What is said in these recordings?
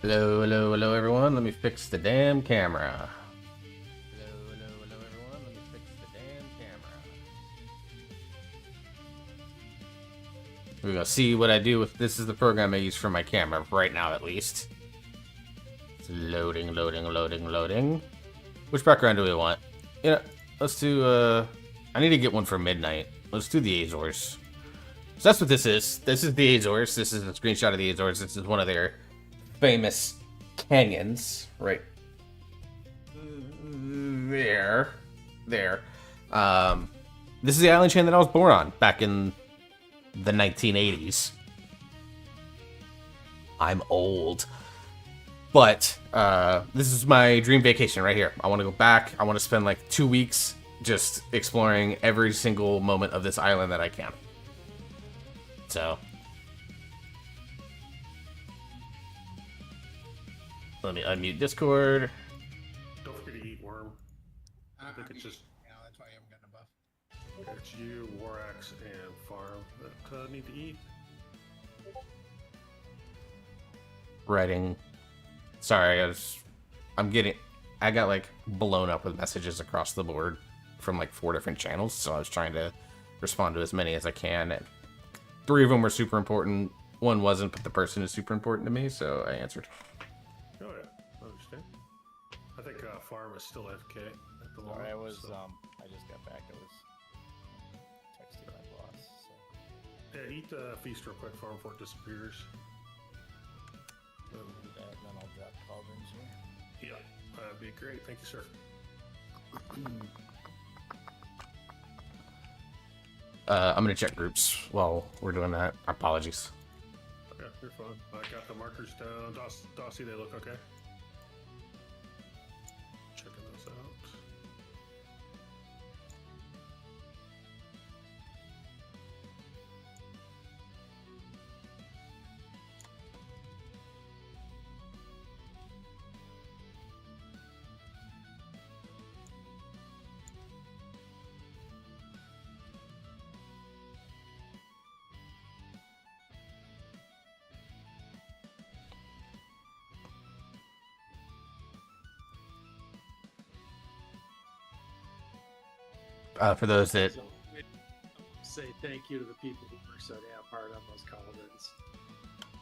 Hello, hello, hello, everyone. Let me fix the damn camera. Hello, hello, hello, everyone. Let me fix the damn camera. We're gonna see what I do with this. Is the program I use for my camera right now, at least. It's loading, loading, loading, loading. Which background do we want? You know, let's do. I need to get one for midnight. Let's do the Azores. So that's what this is. This is the Azores. This is a screenshot of the Azores. This is one of their famous canyons, right there. This is the island chain that I was born on back in the 1980s. I'm old. But this is my dream vacation right here. I want to go back. I want to spend like 2 weeks just exploring every single moment of this island that I can. So let me unmute Discord. Don't forget to eat worm. I think it's just. Yeah, that's why I haven't gotten a buff. It's you, Warax, and Farm that need to eat. Writing. Sorry, I got like blown up with messages across the board from like 4 different channels, so I was trying to respond to as many as I can. And 3 of them were super important. 1 wasn't, but the person is super important to me, so I answered. Oh yeah, I understand. I think Farm is still FK at the moment. Sorry, I was so. I just got back. I was texting my boss. So. Yeah, eat feast real quick, Farm, before it disappears. Do that, and then I'll drop cauldrons here. Yeah, that'd be great. Thank you, sir. I'm gonna check groups while we're doing that. Apologies. Yeah, you're fine. I got the markers down. Dossie, they look okay. Checking those out. For those that So, say thank you to the people who worked so damn hard on those cauldrons.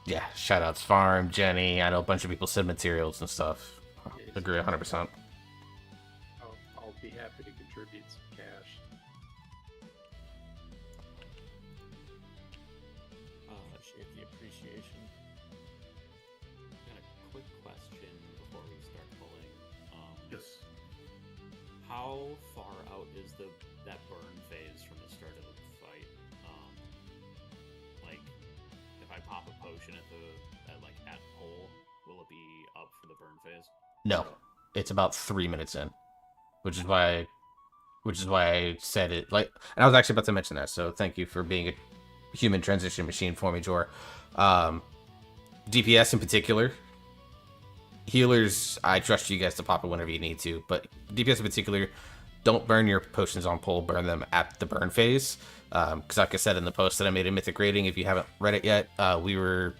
yeah, shout outs Farm, Jenny. I know a bunch of people send materials and stuff. Agree 100%. I'll be happy to contribute some cash. Appreciate the appreciation. Got a quick question before we start pulling. Yes. How far out is that burn phase from the start of the fight? Like, if I pop a potion at pole, will it be up for the burn phase? No, it's about 3 minutes in, which is why I said it. Like, and I was actually about to mention that. So thank you for being a human transition machine for me, Jor. DPS in particular, healers, I trust you guys to pop it whenever you need to. But DPS in particular, don't burn your potions on pole. Burn them at the burn phase. Because like I said in the post that I made in Mythic Rating, if you haven't read it yet, we were,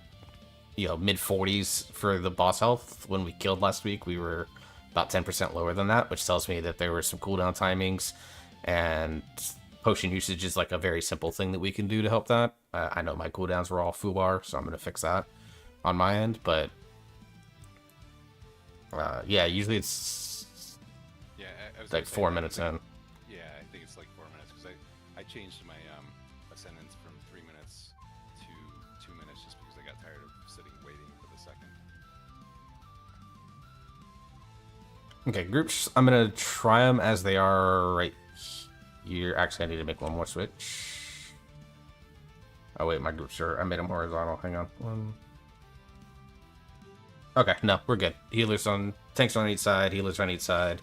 mid 40s for the boss health when we killed last week. We were about 10% lower than that, which tells me that there were some cooldown timings, and potion usage is like a very simple thing that we can do to help that. I know my cooldowns were all foobar, so I'm going to fix that on my end, but yeah, usually it's I was like gonna say, 4 minutes in. Yeah, I think it's like 4 minutes because I changed my ascendance from 3 minutes to 2 minutes just because I got tired of sitting waiting for the second. Okay, groups, I'm going to try them as they are right here. Actually, I need to make one more switch. Oh wait, my groups are, I made them horizontal. Hang on. Okay, no, we're good. Healers on, tanks on each side, healers on each side.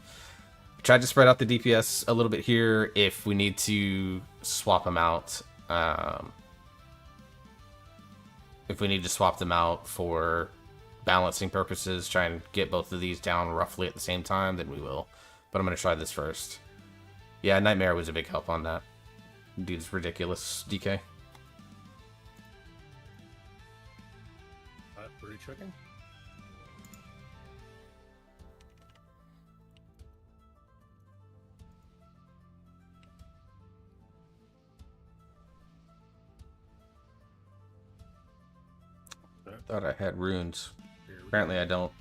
Tried to spread out the DPS a little bit here if we need to swap them out. If we need to swap them out for balancing purposes, try and get both of these down roughly at the same time, then we will. But I'm going to try this first. Yeah, Nightmare was a big help on that. Dude's ridiculous, DK. What are you checking? Thought I had runes. Here we Apparently I don't.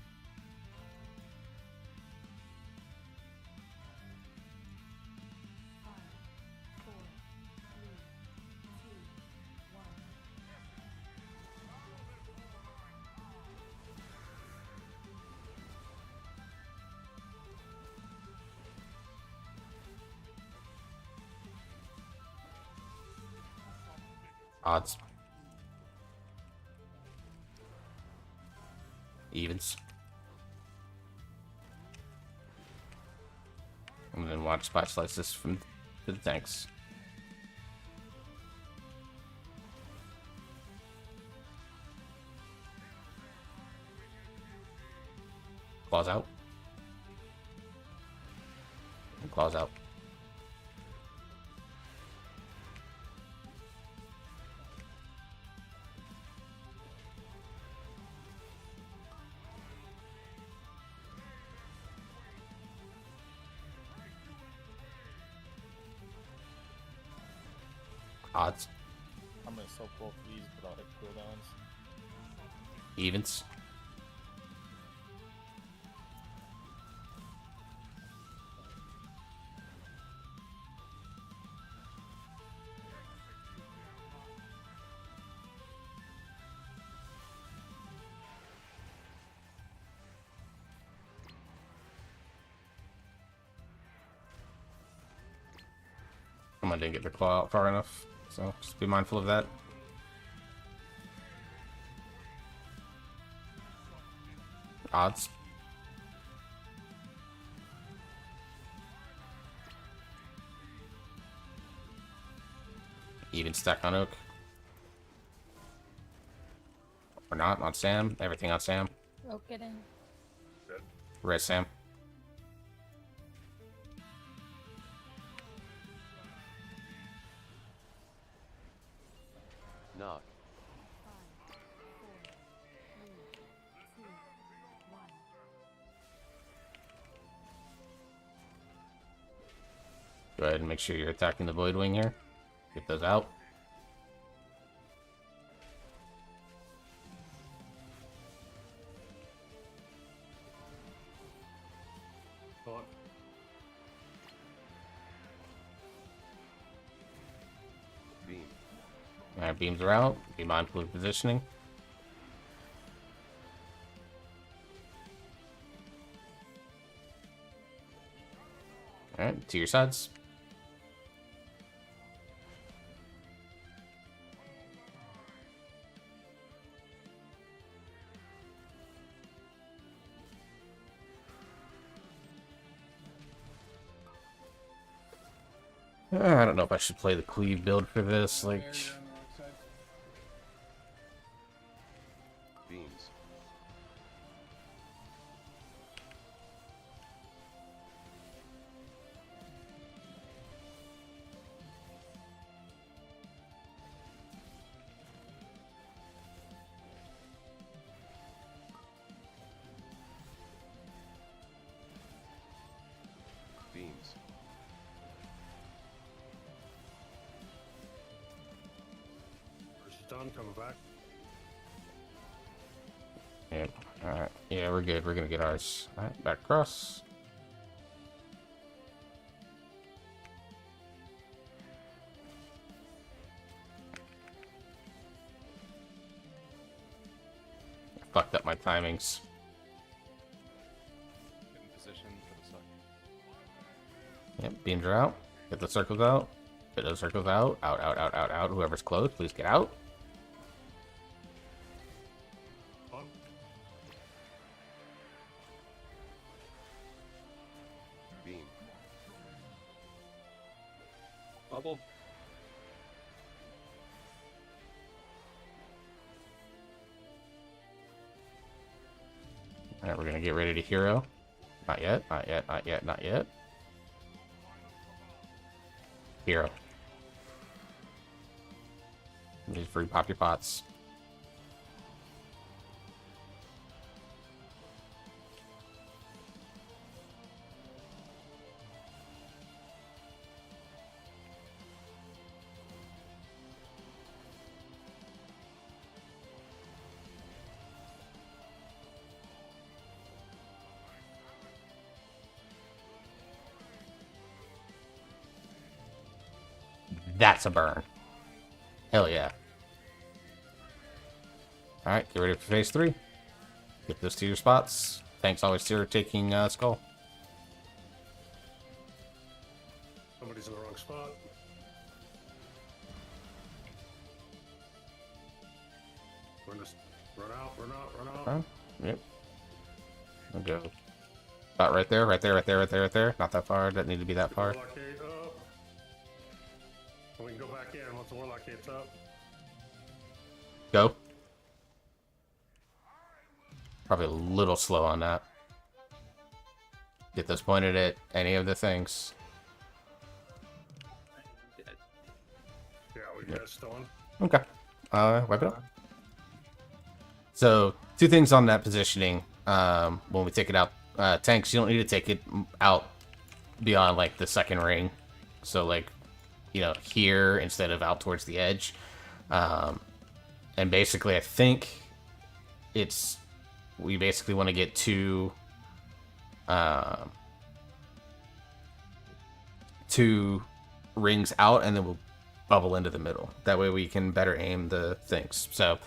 Odds. Evens. I'm gonna watch spot slice this from the tanks. Claws out. And claws out. Odds. I'm gonna soak both of these, but I'll hit cooldowns. Evens. I didn't get the claw out far enough, so just be mindful of that. Odds. Even stack on Oak. Or not, on Sam. Everything on Sam. Oh, get in. Red Sam. Knock. Go ahead and make sure you're attacking the Void Wing here. Get those out. Thought. Beam. Alright, beams are out. Be mindful of positioning. Alright, to your sides. I don't know if I should play the cleave build for this. Like, Beams. Beams. Where's done coming back? yeah, alright. Yeah, we're good. We're gonna get ours. Alright, back across. Fucked up my timings. Get in position for the suck. Yep, beams are out. Get the circles out. Get those circles out. Out, out, out, out, out. Whoever's close, please get out. Thought. Beam. Bubble. Alright, we're gonna get ready to hero. Not yet, not yet, not yet, not yet. Hero. Just free pop your pots. That's a burn. Hell yeah. Alright, get ready for phase 3. Get those to your spots. Thanks always to taking Skull. Somebody's in the wrong spot. We're just run out, run out, run out. Yep. I'll go. About right there, right there, right there, right there, right there. Not that far. Doesn't need to be that far. Warlock gate up. And we can go back in once the warlock gate's up. Go. Probably a little slow on that. Get those pointed at any of the things. Yeah, we got stone. Okay. Wipe it up. So, 2 things on that positioning. When we take it out, tanks, you don't need to take it out beyond like the second ring. So, like, you know, here instead of out towards the edge. And basically, I think we basically want to get 2 rings out, and then we'll bubble into the middle. That way we can better aim the things. So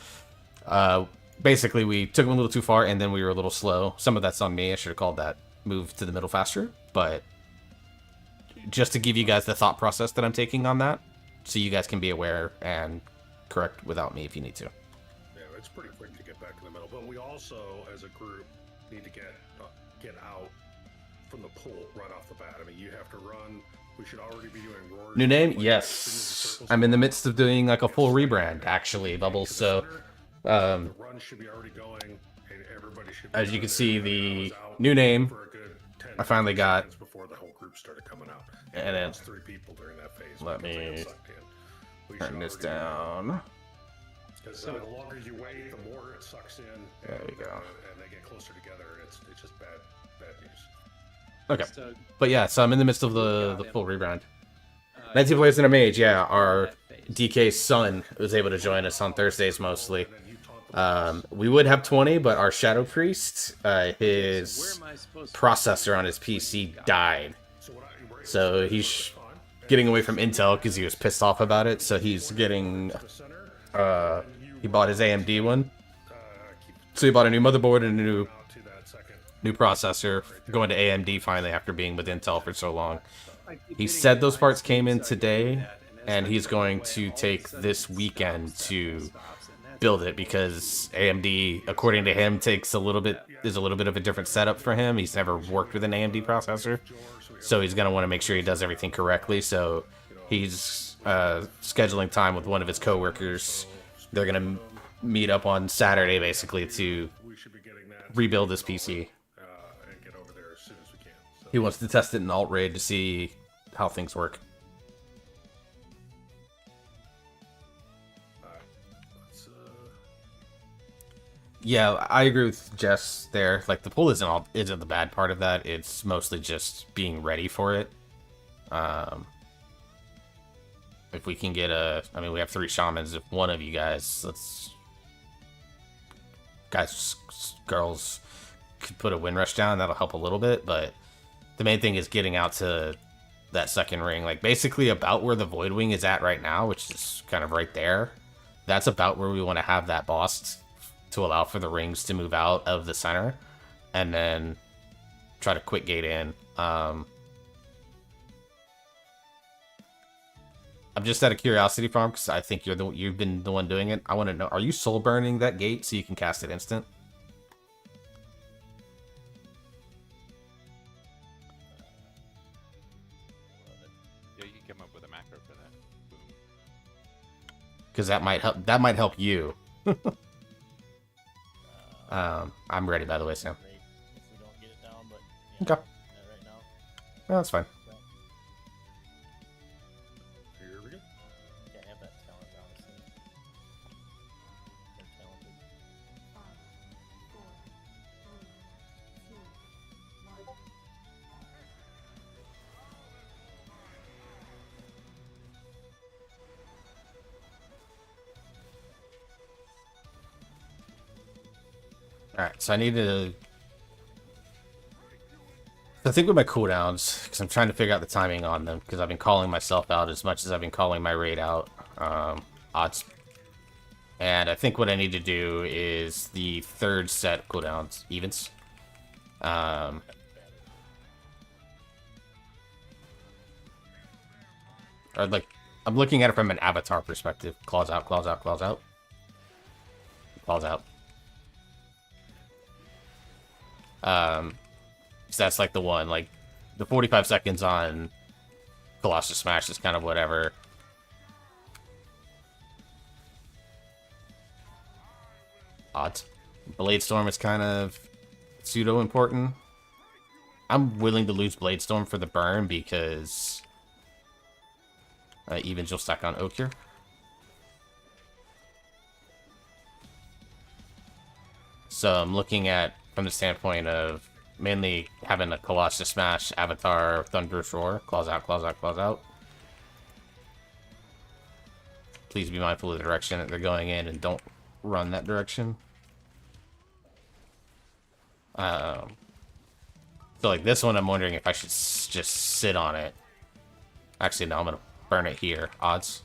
basically we took them a little too far, and then we were a little slow. Some of that's on me. I should have called that move to the middle faster, but just to give you guys the thought process that I'm taking on that, so you guys can be aware and correct without me if you need to. Yeah, it's pretty quick to get back in the middle, but we also, as a group, need to get out from the pool right off the bat. I mean, you have to run. We should already be doing roars. New name? Like, Yes. I'm in the midst of doing like a full rebrand, actually, Bubbles. So, the run should be already going, and everybody should be as you can see, there. the I was out new name, for a good 10 I finally got. seconds before the whole group started coming out. And then- lost 3 people during that phase. Let because they got me sucked in. We Turn should this already be- down. Because the longer you wait, the more it sucks in. There you go. And they get closer together, and it's just bad news. Okay. So, But yeah, so I'm in the midst of the Got him. full rebrand. uh, 19 players in a mage, yeah. Our that phase. DK's son was able to join us on Thursdays mostly. We would have 20, but our Shadow Priest, his Where am I supposed to- processor on his PC died. So he's getting away from Intel because he was pissed off about it. So he's getting, he bought his AMD one. So he bought a new motherboard and a new processor, going to AMD finally after being with Intel for so long. I keep He hitting said it those by parts accident, came in so I keep today, doing that, as and I he's go going away, to all of a take sudden this it weekend stops, to and that's build it because AMD, according to him, is a little bit of a different setup for him. He's never worked with an AMD processor, so he's gonna want to make sure he does everything correctly. So he's scheduling time with one of his coworkers. They're gonna meet up on Saturday basically to We should be getting that rebuild this PC. and get over there as soon as we can. So, He wants to test it in alt raid to see how things work. let's, Yeah, I agree with Jess there. Like the pull isn't the bad part of that. It's mostly just being ready for it. If we can get we have 3 shamans. If one of you guys, girls, could put a wind rush down, that'll help a little bit. But the main thing is getting out to that second ring, like basically about where the Void Wing is at right now, which is kind of right there. That's about where we want to have that boss to allow for the rings to move out of the center, and then try to quick gate in. I'm just out of curiosity, Farm, because I think you've been the one doing it. I want to know: are you soul burning that gate so you can cast it instant? Yeah, you can come up with a macro for that. Boom. Because that might help. That might help you. I'm ready, by the way, Sam. Great if we don't get it down, but Okay. right now. No, that's fine. here we go. Can't have that talent, honestly. They're talented. All right, so I need to I think with my cooldowns, because I'm trying to figure out the timing on them, because I've been calling myself out as much as I've been calling my raid out. Odds. And I think what I need to do is the third set cooldowns, evens. Or like, I'm looking at it from an avatar perspective. Claws out, claws out, claws out. Claws out. So that's like the one, like, the 45 seconds on Colossus Smash is kind of whatever. Odds. Blade Storm is kind of pseudo important. I'm willing to lose Blade Storm for the burn because even you'll stack on Oak here. So I'm looking at from the standpoint of mainly having a Colossus Smash, Avatar, Thunderous Roar, claws out, claws out, claws out. Please be mindful of the direction that they're going in and don't run that direction. So like this one, I'm wondering if I should just sit on it. Actually, no, I'm gonna burn it here. Odds.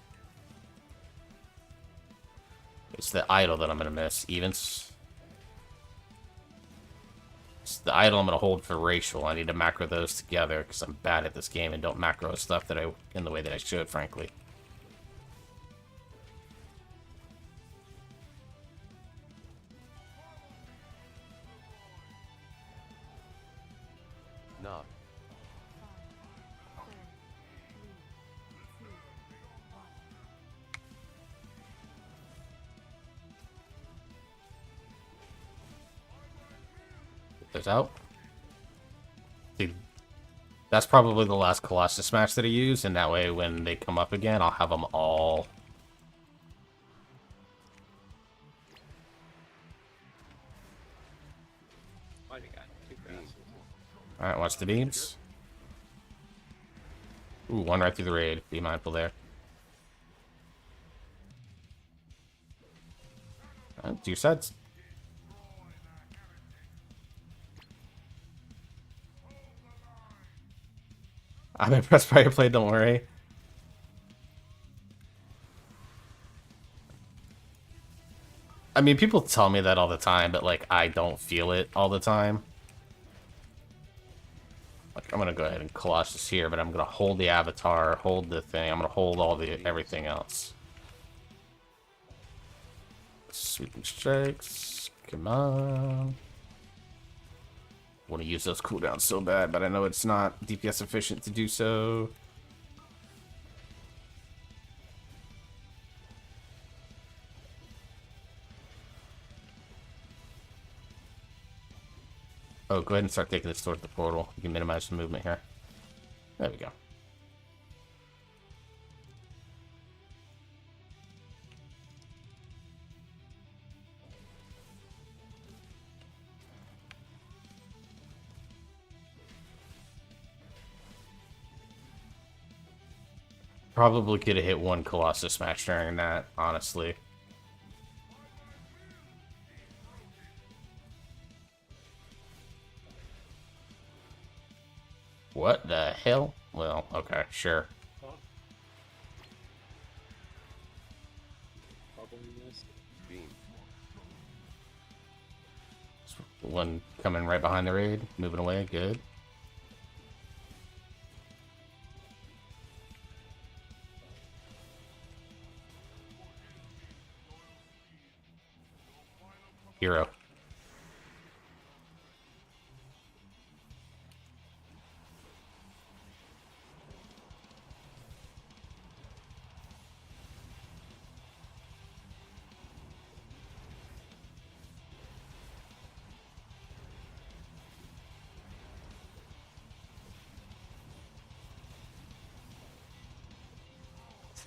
It's the idol that I'm gonna miss. Evens. It's the idol I'm gonna hold for racial. I need to macro those together because I'm bad at this game and don't macro stuff that in the way that I should, frankly. Knock. Those out. Dude, that's probably the last Colossus Smash that I use, and that way when they come up again, I'll have them all. Why do you got two grasses? Alright, watch the beams. Ooh, one right through the raid. Be mindful there. Two sides. I'm impressed by your play, don't worry. I mean, people tell me that all the time, but, like, I don't feel it all the time. Like, I'm gonna go ahead and Colossus here, but I'm gonna hold the Avatar, hold the thing. I'm gonna hold all the everything else. Sweeping strikes. Come on. Want to use those cooldowns so bad, but I know it's not DPS efficient to do so. Oh, go ahead and start taking this towards the portal. You can minimize the movement here. There we go. Probably could have hit one Colossus Smash during that, honestly. What the hell? Well, okay, sure. Bubble mist. Beam. One coming right behind the raid, moving away, good. Hero.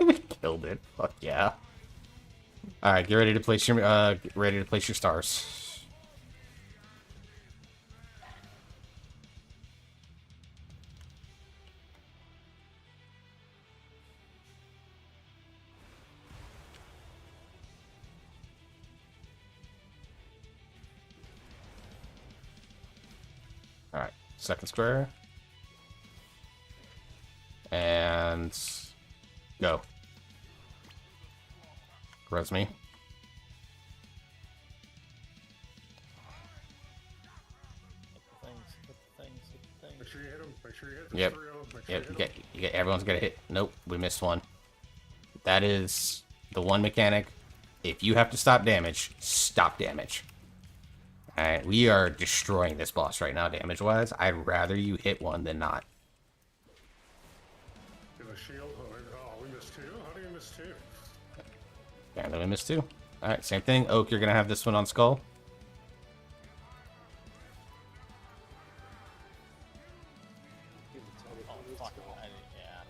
We killed it. Fuck yeah. All right, get ready to place your stars. All right, second square. And go. Res me. Make sure you hit them. Make sure you hit them. Yep. Three of them. Make sure Yep. you hit You get everyone's got to hit. Nope, we missed one. That is the one mechanic. If you have to stop damage, stop damage. Alright, we are destroying this boss right now, damage-wise. I'd rather you hit one than not. Get a shield. Oh, we missed two. How do you miss two? And then we missed two. Alright, same thing. Oak, you're going to have this one on Skull. Oh, fuck. Yeah.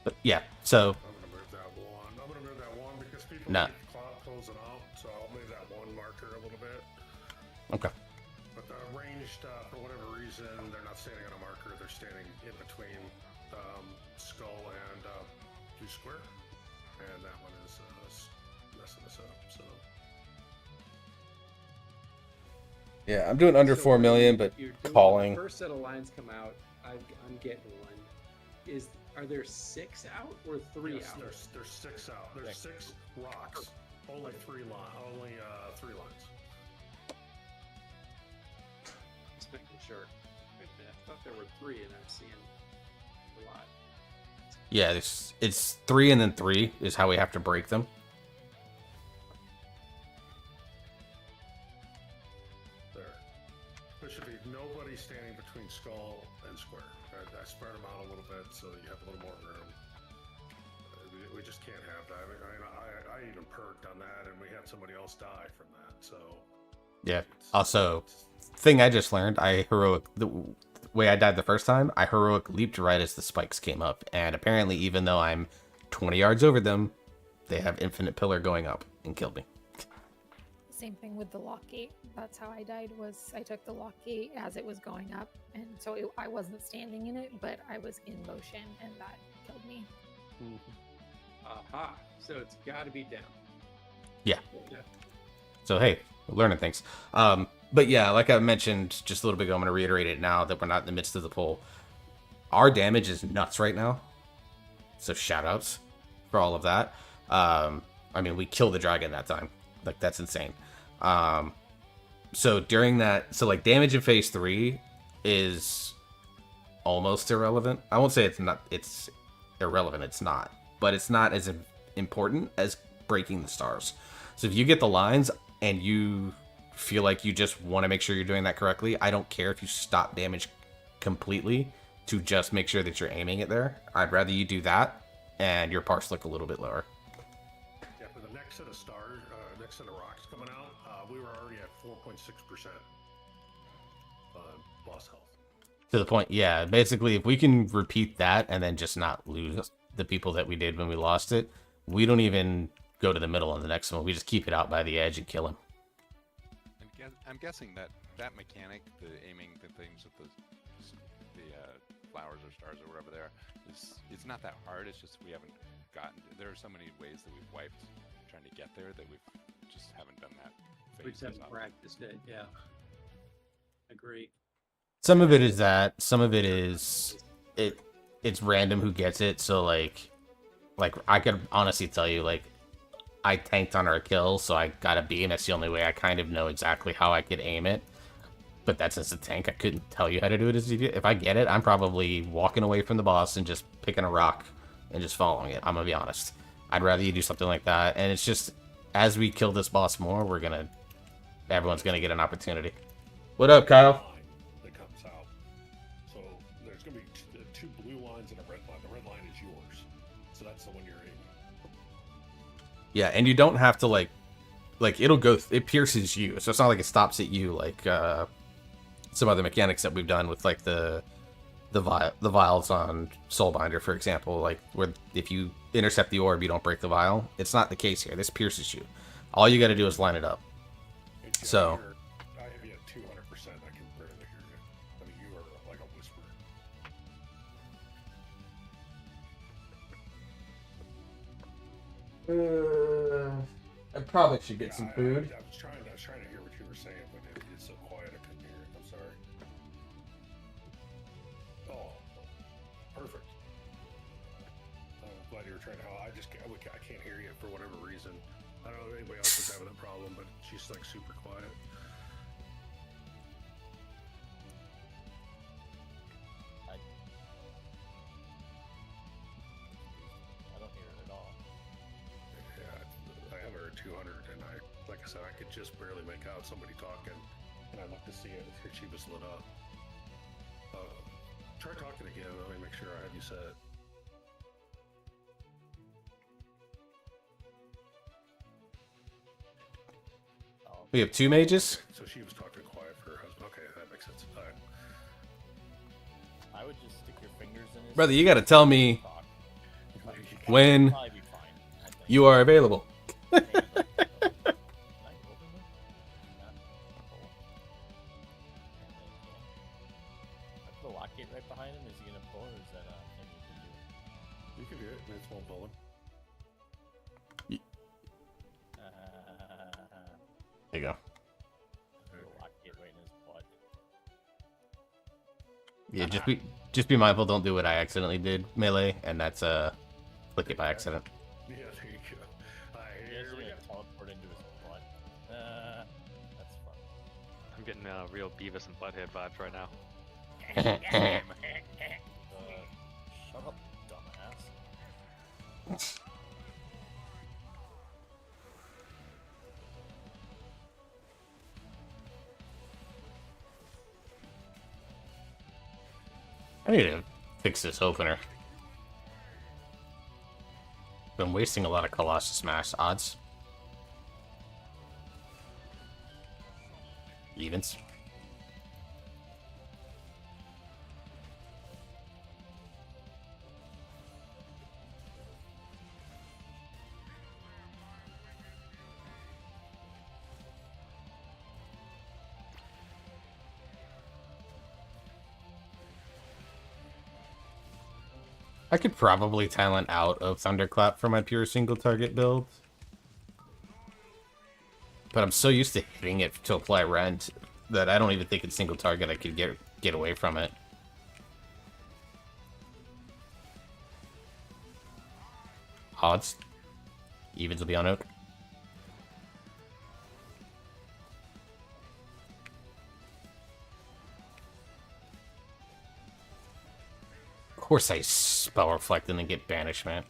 But yeah, so I'm gonna move that one. I'm gonna move that one because people Nah. keep closing out, so I'll move that one marker a little bit. okay. But the ranged, for whatever reason, they're not standing on a marker. They're standing in between skull and blue square, and that one is messing us up. So Yeah, I'm doing under So 4 million, but you're doing- calling. The first set of lines come out. I'm getting one. Are there 6 out or 3 yes, out? there's 6 out. There's 6 rocks. Only 3 lines. Just making sure. I thought there were 3, and I'm seeing a lot. Yeah, it's 3 and then 3 is how we have to break them. There. There should be nobody standing between skull and square. I spread them out a little bit so you have a little more room. We just can't have that. I even perked on that, and we had somebody else die from that. So Yeah. Also, thing I just learned, the way I died the first time, I heroic leaped right as the spikes came up, and apparently even though I'm 20 yards over them, they have infinite pillar going up and killed me. Same thing with the lock gate. That's how I died. Was I took the lock gate as it was going up, and so I wasn't standing in it, but I was in motion, and that killed me. Aha! So it's got to be down. Yeah. Yeah. So hey, we're learning things. But yeah, like I mentioned just a little bit ago, I'm going to reiterate it now that we're not in the midst of the poll. Our damage is nuts right now. So shoutouts for all of that. I mean, we killed the dragon that time. Like, that's insane. So during that, so like damage in phase 3 is almost irrelevant. I won't say it's irrelevant. It's not, but it's not as important as breaking the stars. So if you get the lines and you feel like you just want to make sure you're doing that correctly, I don't care if you stop damage completely to just make sure that you're aiming it there. I'd rather you do that and your parse look a little bit lower. yeah, for the next set of stars, next set of rocks coming out, we were already at 4.6% boss health. To the point, yeah, basically if we can repeat that and then just not lose the people that we did when we lost it, we don't even go to the middle on the next one. We just keep it out by the edge and kill him. I'm guessing that mechanic, the aiming the things with the flowers or stars or whatever they are, it's not that hard. It's just we haven't gotten. There are so many ways that we've wiped trying to get there that we just haven't done that. We just haven't practiced it. Yeah. Agree. Some of it is that. Some of it is it's random who gets it. So like I could honestly tell you, like, I tanked on our kill, so I got a beam. That's the only way I kind of know exactly how I could aim it. But that's as a tank. I couldn't tell you how to do it as a DPS. If I get it, I'm probably walking away from the boss and just picking a rock and just following it. I'm gonna be honest. I'd rather you do something like that. And it's just, as we kill this boss more, everyone's gonna get an opportunity. What up, Kyle? Line that comes out. So there's going to be two blue lines and a red line. The red line is yours. So that's the one you're aiming. Yeah, and you don't have to like it pierces you. So it's not like it stops at you like some other mechanics that we've done with like the vials on Soulbinder, for example, like where if you intercept the orb, you don't break the vial. It's not the case here. This pierces you. All you got to do is line it up. So I have you at 200%. I can barely hear you. I mean, you are like a whisper. I probably should get some I food. was trying to hear what you were saying, but it's so quiet I couldn't hear it. I'm sorry. Oh, glad you were trying to help. I can't hear you for whatever reason. I don't know if anybody else is having that problem, but she's like super quiet. I don't hear it at all. Yeah, I have her at 200, and like I said, I could just barely make out somebody talking, and I looked to see it, and she was lit up. Try talking again. Let me make sure I have you set. We have 2 mages. So she was talking quiet for her husband. Okay, that makes sense. All right. I would just stick your fingers in his Brother, you gotta tell me talk. when Probably be fine. I think. you are available. Can I open them? Not pull. I put a lockgate right behind him. Is he gonna pull, or is that a thing you can do? You can do it. And it's won't pull him. There you go. Put a lockgate right in his butt. Yeah, just be mindful. Don't do what I accidentally did, melee, and that's click it by accident. Yeah, there you go. All right, He here actually we go. gonna teleport into his butt. That's fun. I'm getting real Beavis and Butthead vibes right now. Shut up, dumbass. I need to fix this opener. Been wasting a lot of Colossus Mass odds. Evens. I could probably talent out of Thunderclap for my pure single target build. But I'm so used to hitting it to apply rend that I don't even think it's single target I could get away from it. Odds. Evens will be on Oak. Of course I spell reflect and then get banishment.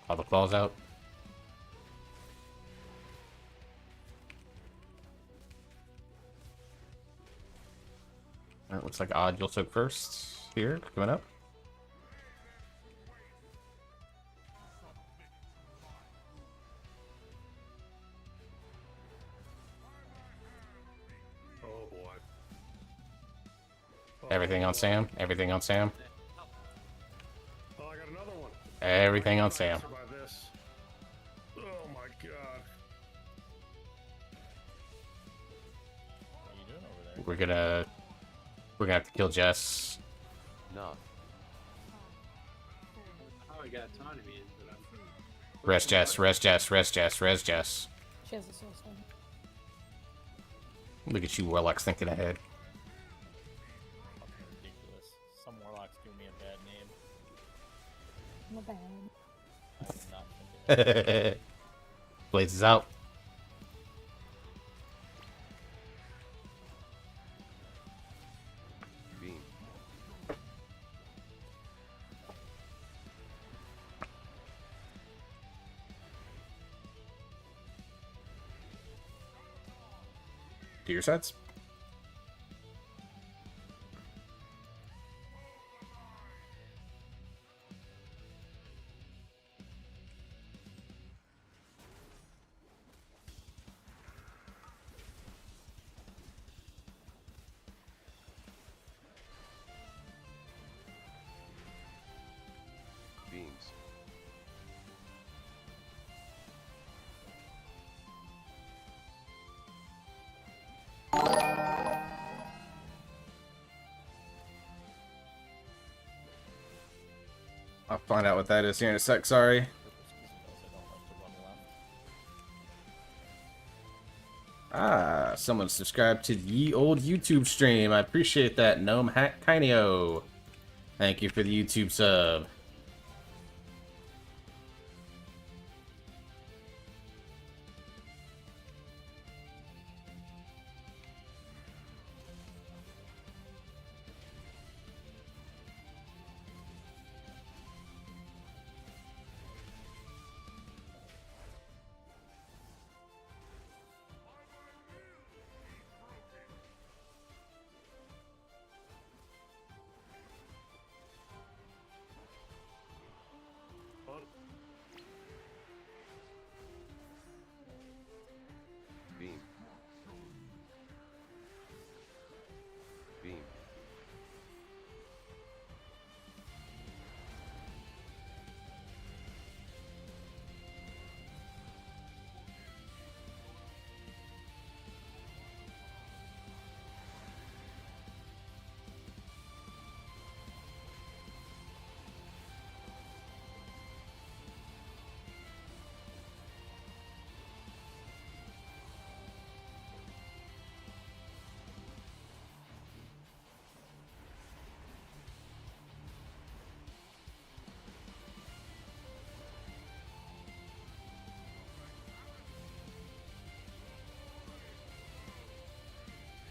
All the claws out. Alright, looks like Odd you'll soak first. Here, coming up. Oh boy. Everything on Sam. Everything on Sam. Oh, I got another one. Everything on Answer Sam. by this. Oh my god. What are you doing over there? We're gonna have to kill Jess. Nah. Oh, I got autonomy. But I'm... Rest Jess. Rest Jess. Rest Jess. Rest Jess. She has a soul stone. Look at you, Warlocks, thinking ahead. Fucking ridiculous. Some warlocks give me a bad name. I'm a bad. I am not thinking. Blazes out. Beam. Do your sets. Beams. I'll find out what that is here in a sec, sorry. Purpose because I don't like to run left. Someone subscribed to the old YouTube stream. I appreciate that, Gnome Hat Kineo. Thank you for the YouTube sub. Beam. Beam.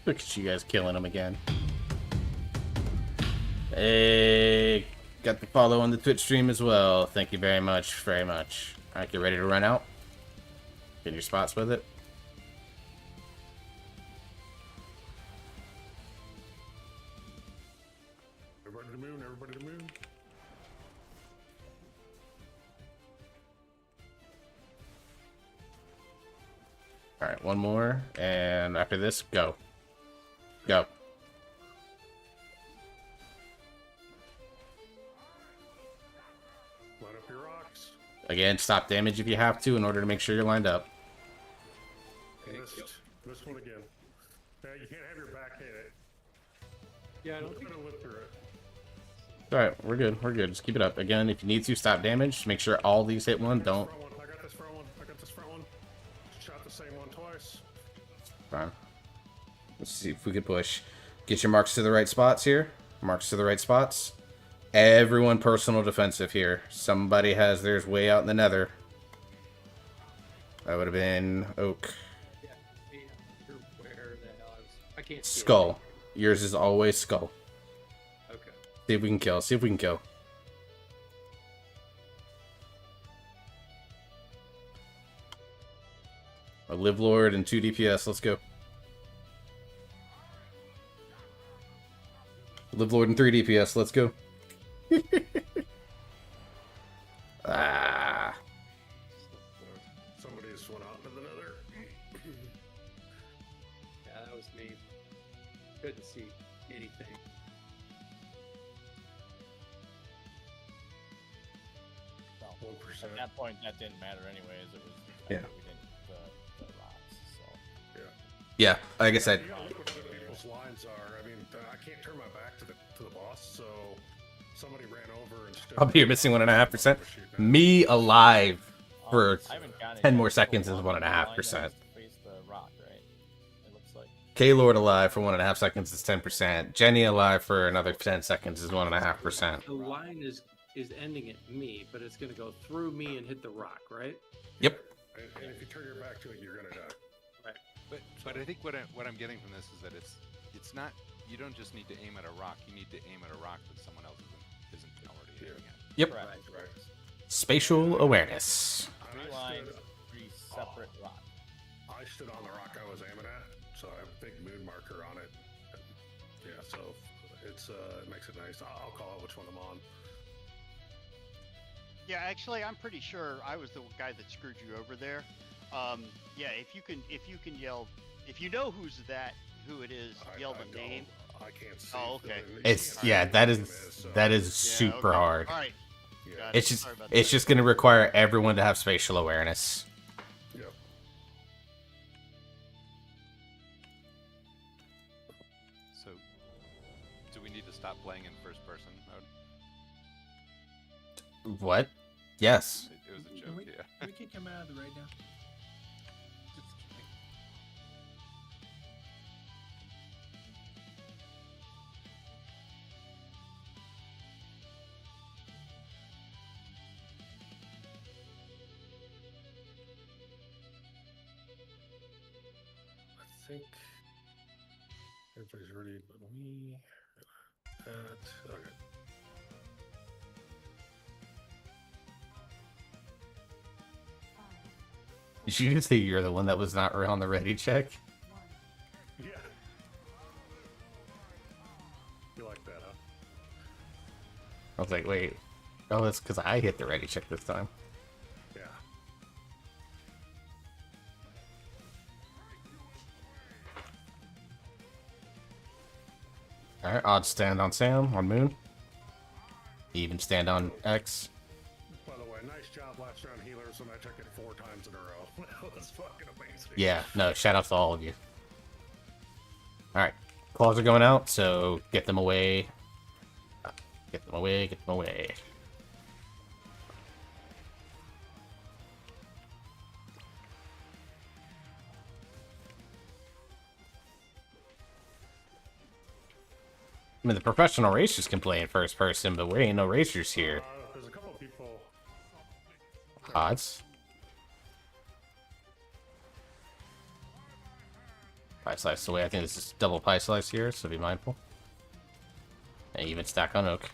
Look at you guys killing them again. Hey, got the follow on the Twitch stream as well. Thank you very much, very much. Alright, get ready to run out. Get in your spots with it. Everybody to moon, everybody to moon. Alright, one more. And after this, go. Go. Line up your rocks. Again, stop damage if you have to in order to make sure you're lined up. Missed one again. Yeah, you can't have your back hit it. Yeah, I don't I'm think. gonna live through it. Alright, we're good. We're good. Just keep it up. Again, if you need to, stop damage. Just make sure all these hit one. Don't. Front one. I got this front one. I got this front one. Shot the same one twice. Fine. Let's see if we can push. Get your marks to the right spots here. Marks to the right spots. Everyone personal defensive here. Somebody has theirs way out in the nether. That would have been Oak. Yeah, where the hell I can't see it. Skull. Yours is always Skull. Okay. See if we can kill. See if we can kill. A Live Lord and 2 DPS. Let's go. Live Lord and 3 DPS. Let's go. Ah. Somebody just went out into the nether. Yeah, that was me. Couldn't see anything. Well, 1%. at that point, that didn't matter anyways. It was the fact Yeah. that we didn't the rocks. So Yeah, like I said, You gotta look what other people's lines are. I mean, I can't turn my back to the boss, so somebody ran over and stood. I'll be here missing 1.5%. Me alive for I haven't got 10 it more yet. seconds So is one line that 1.5%. has to face the rock, right? It looks like. K Lord alive for 1.5 seconds is 10%. Jenny alive for another 10 seconds is 1.5%. The line is ending at me, but it's gonna go through me and hit the rock, right? Yep. And if you turn your back to it, you're gonna die. Right. But I think what I'm getting from this is that it's not, you don't just need to aim at a rock. You need to aim at a rock that someone else isn't already aiming at. Yep. Correct. Right. Spatial awareness. Three lines, three separate rocks. I stood on the rock I was aiming at, so I have a big moon marker on it. And yeah, so it makes it nice. I'll call it which one I'm on. Yeah, actually, I'm pretty sure I was the guy that screwed you over there. Yeah, if you can yell, if you know who it is, yell the don't. name. I can't see. Oh, okay. It's yeah, that is super okay. hard. All right. Yeah. Got It's it. just Sorry about it's that. just gonna require everyone to have spatial awareness. Yep. So, do we need to stop playing in first person mode? What? Yes. It was a joke, yeah. We can come out of the raid now. Just kidding. think everybody's ready, but we. Okay. Did you just say you're the one that was not on the ready check? Yeah. You like that, huh? I was like, wait. Oh, that's because I hit the ready check this time. Yeah. Alright, odd stand on Sam, on Moon. Even stand on X. By the way, nice job last round, healers, when I took it 4 times in a row. That was fucking amazing. Yeah, no, shout out to all of you. Alright, claws are going out, so get them away. Get them away, get them away. I mean, the professional racers can play in first person, but we ain't no racers here. There's a couple of people. Odds. Pie slice away. I think this is double pie slice here, so be mindful. And even stack on oak.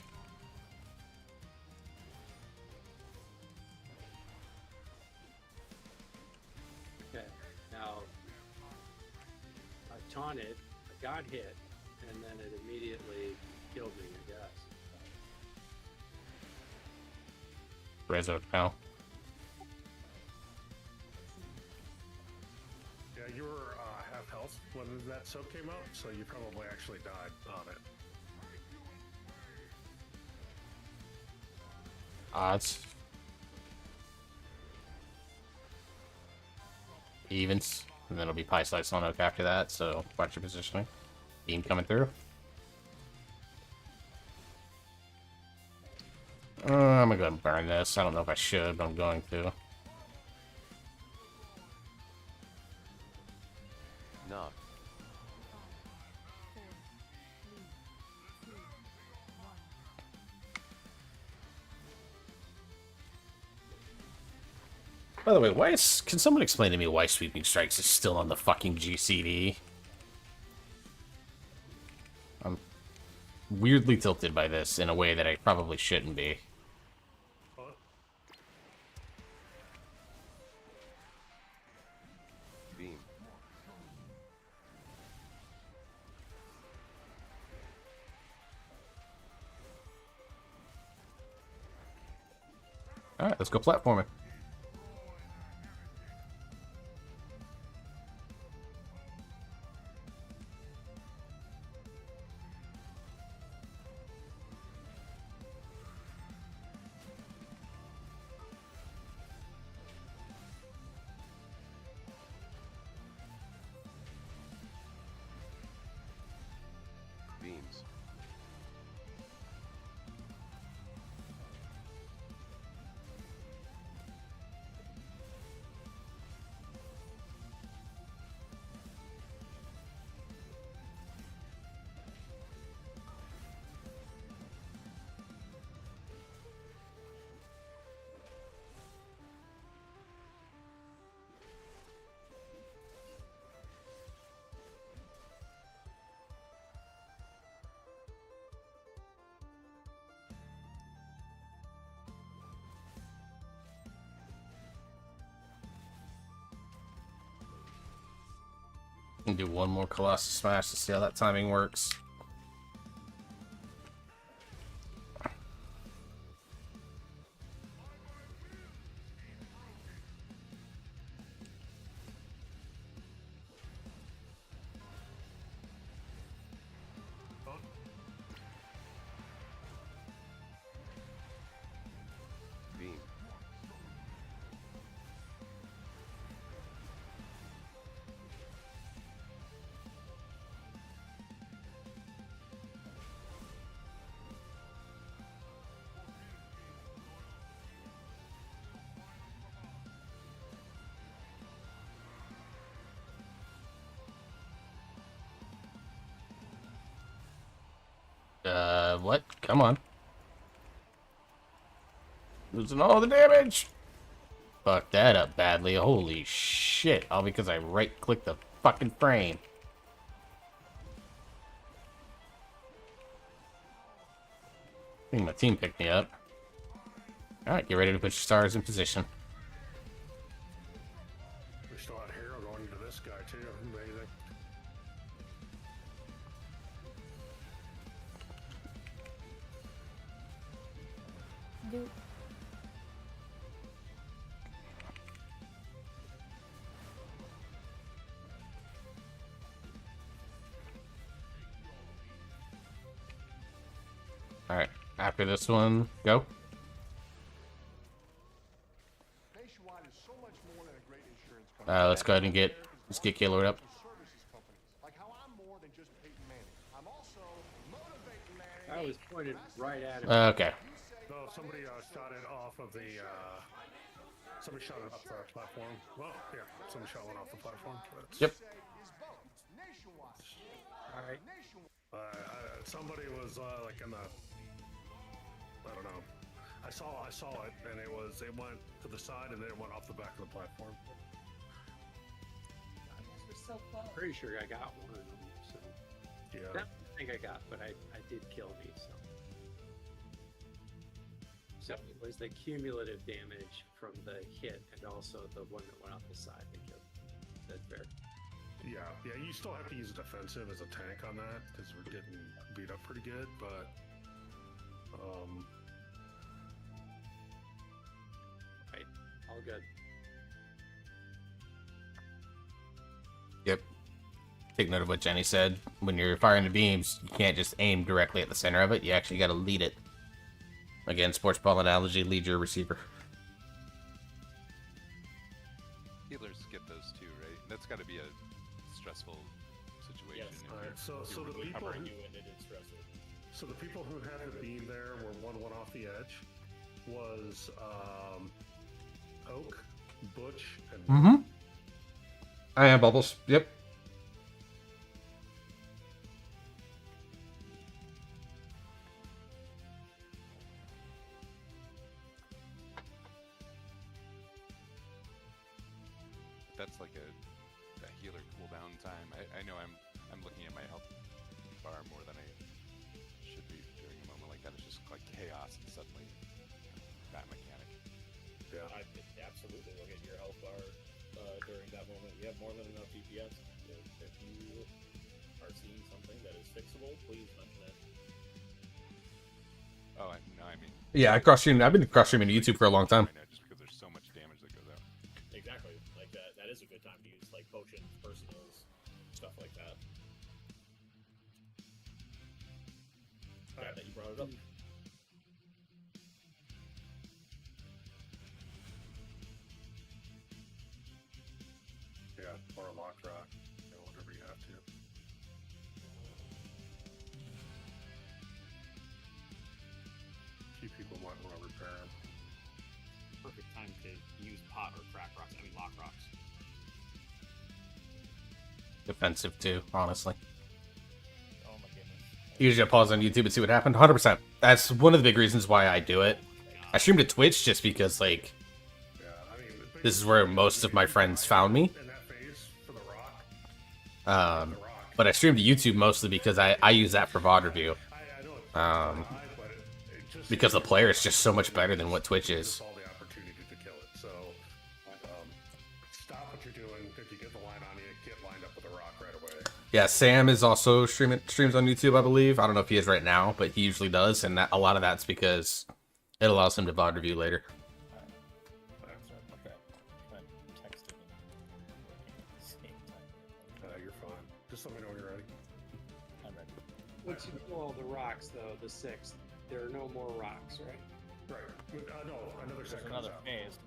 Okay, now I taunted, I got hit, and then it immediately killed me, I guess. Rezo now. Yeah, you were half health when that soak came out, so you probably actually died on it. Odds. Evens. And then it'll be pie slice on oak after that, so watch your positioning. Beam coming through. I'm gonna go ahead and burn this. I don't know if I should, but I'm going to. Knock. By the way, why is... Can someone explain to me why Sweeping Strikes is still on the fucking GCD? I'm weirdly tilted by this in a way that I probably shouldn't be. Beam. Alright, let's go platforming. Beams. And do one more Colossus Smash to see how that timing works. Beam. What? Come on. Losing all the damage! Fuck that up badly. Holy shit. shit, all because I right-clicked the fucking frame. I think my team picked me up. Alright, get ready to put your stars in position. We still had Hero going into this guy too. Amazing. Dude. Alright, after this one, go. Let's go ahead and let's get Gaylord up. I was pointed right at him. Okay. No, somebody shot it off of the. Somebody shot it off the platform. Well, yeah, somebody shot one off the platform. Yep. All right. Somebody was like in the. I don't know. I saw it, and it went to the side, and then it went off the back of the platform. Pretty sure I got one of them. So Yeah. that I think I got, but I did kill me. So it was the cumulative damage from the hit, and also the one that went off the side that killed. That's fair. Yeah. You still have to use defensive as a tank on that because we're getting beat up pretty good, but. Right. All good. Yep. Take note of what Jenny said. When you're firing the beams, you can't just aim directly at the center of it. You actually got to lead it. Again, sports ball analogy, lead your receiver. Healers get those too, right? That's got to be a stressful situation. Yes. if All right. you're- So the people Covering who, you and it is stressful. so the people who had the beam there were one off the edge was Oak, Butch, and. Mm-hmm. I am Bubbles. Yep. That's like a healer cooldown time. I know I'm looking at my health bar more than I should be during a moment like that. It's just like chaos and suddenly that mechanic. Yeah. I absolutely look at your health bar during that moment. You have more than enough DPS. If you are seeing something that is fixable, please mention it. Oh, no, I mean. Yeah, I've been cross-streaming YouTube for a long time. Right now, just because there's so much damage that goes out. Exactly. Like that is a good time to use like potions, personals, stuff like that. Glad that you brought it up. Yeah, or a lock rock, whatever you have to. Few people might want to repair them. Perfect time to use pot or crack rocks. I mean lock rocks. Defensive too, honestly. Oh my goodness. Usually I pause on YouTube and see what happened. 100%. That's one of the big reasons why I do it. I stream to Twitch just because, like, Yeah, I mean, this is where most of my friends found me. in that phase for the rock. But I stream to YouTube mostly because I use that for VOD review. I know it's Um, high, but it just because the player is just so much better than what Twitch gives is. us all the opportunity to kill it. So stop what you're doing. If you get the line on you, get lined up with a rock right away. Yeah, Sam is also streams on YouTube, I believe. I don't know if he is right now, but he usually does, and a lot of that's because it allows him to VOD review later. Okay. I'm texting and working at the same time. You're fine. Just let me know when you're ready. I'm ready. Once you kill all the rocks, though, the sixth, there are no more rocks, right? Right. No, another There's set comes another out. phase.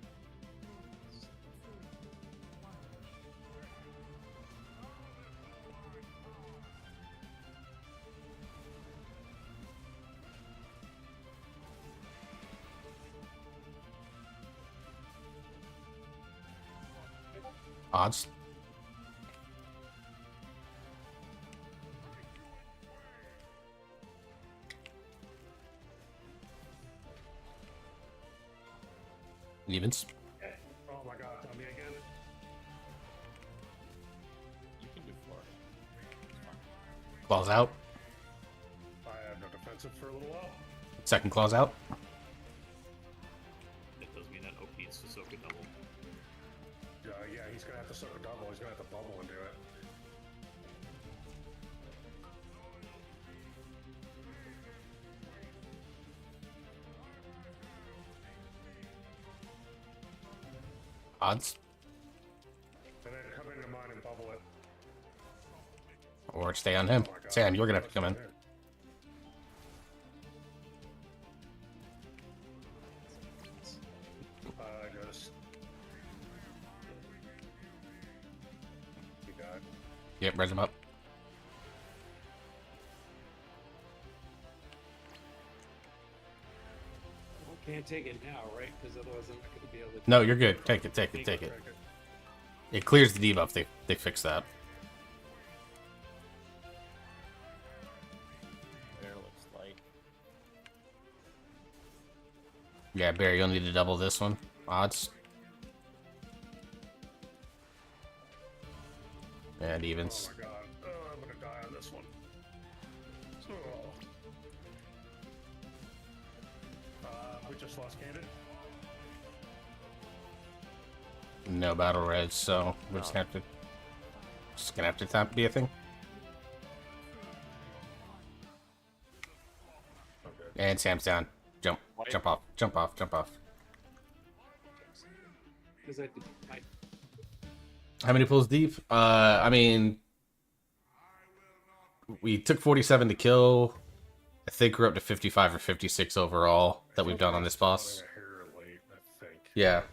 Odds. Evens. Oh my god, tell me again. Claws out. I have no defensive for a little while. Second claws out. That does mean that Oak needs to soak a double. Yeah, he's gonna have to soak a double. He's gonna have to bubble and do it. Odds. And then come into mine and bubble it. Or stay on him. Oh my God. Sam, you're gonna have to come in. Notice. You got it. Yep, raise him up. Well, can't take it now, right? Because otherwise I'm not going to be able to. No, you're good. Take it, take it, take it. It clears the debuff. They fixed that. Bear looks like. Yeah, Barry, you'll need to double this one. Odds. And evens. Oh my God. Oh, I'm gonna die on this one. We just lost Candid. No battle res, so we're just gonna have to tap be a thing. And Sam's down. Jump, jump off, jump off, jump off. Because I How many pulls deep? I mean, we took 47 to kill. I think we're up to 55 or 56 overall that we've done on this boss. Yeah.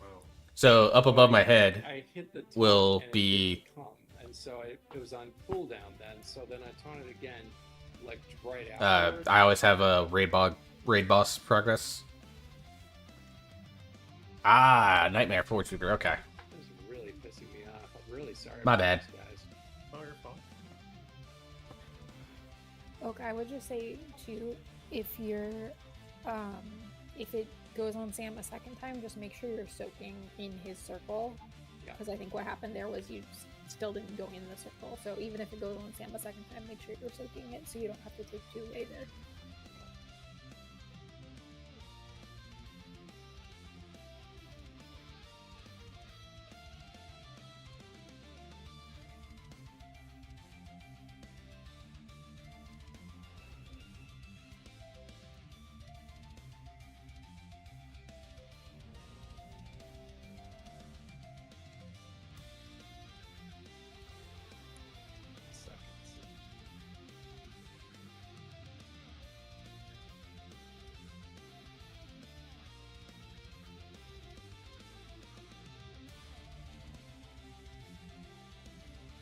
So up above my head I hit the will taunt and it be. didn't come, and so it was on cooldown then. So then I taunted again, like right after. I always have a raid boss progress. Ah, Nightmare Forward Sweeper. Okay. This is really pissing me off. I'm really sorry. My about bad. this, guys. Oh, you're fine. Okay, I would just say too, if you're, if it goes on Sam a second time, just make sure you're soaking in his circle. Yeah. Because I think what happened there was you still didn't go in the circle. So even if it goes on Sam a second time, make sure you're soaking it so you don't have to take two later.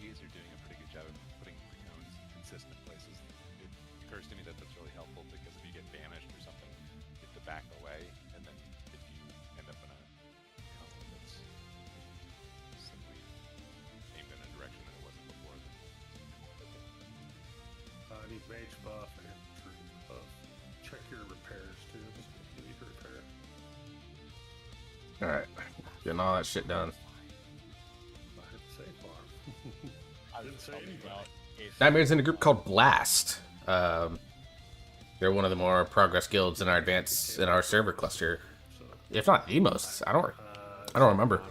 You guys are doing a pretty good job of putting the cones in consistent places. It occurs to me that that's really helpful because if you get banished or something, you have to back away, and then if you end up in a cone that's simply aimed in a direction that it wasn't before, then I need mage buff and true buff. Check your repairs too. You need to repair. Alright. Getting all that shit done. I didn't say farm. I Didn't say anybody. Nightmare's in a group called Blast. They're one of the more progress guilds in our server cluster. If not the most. I don't remember.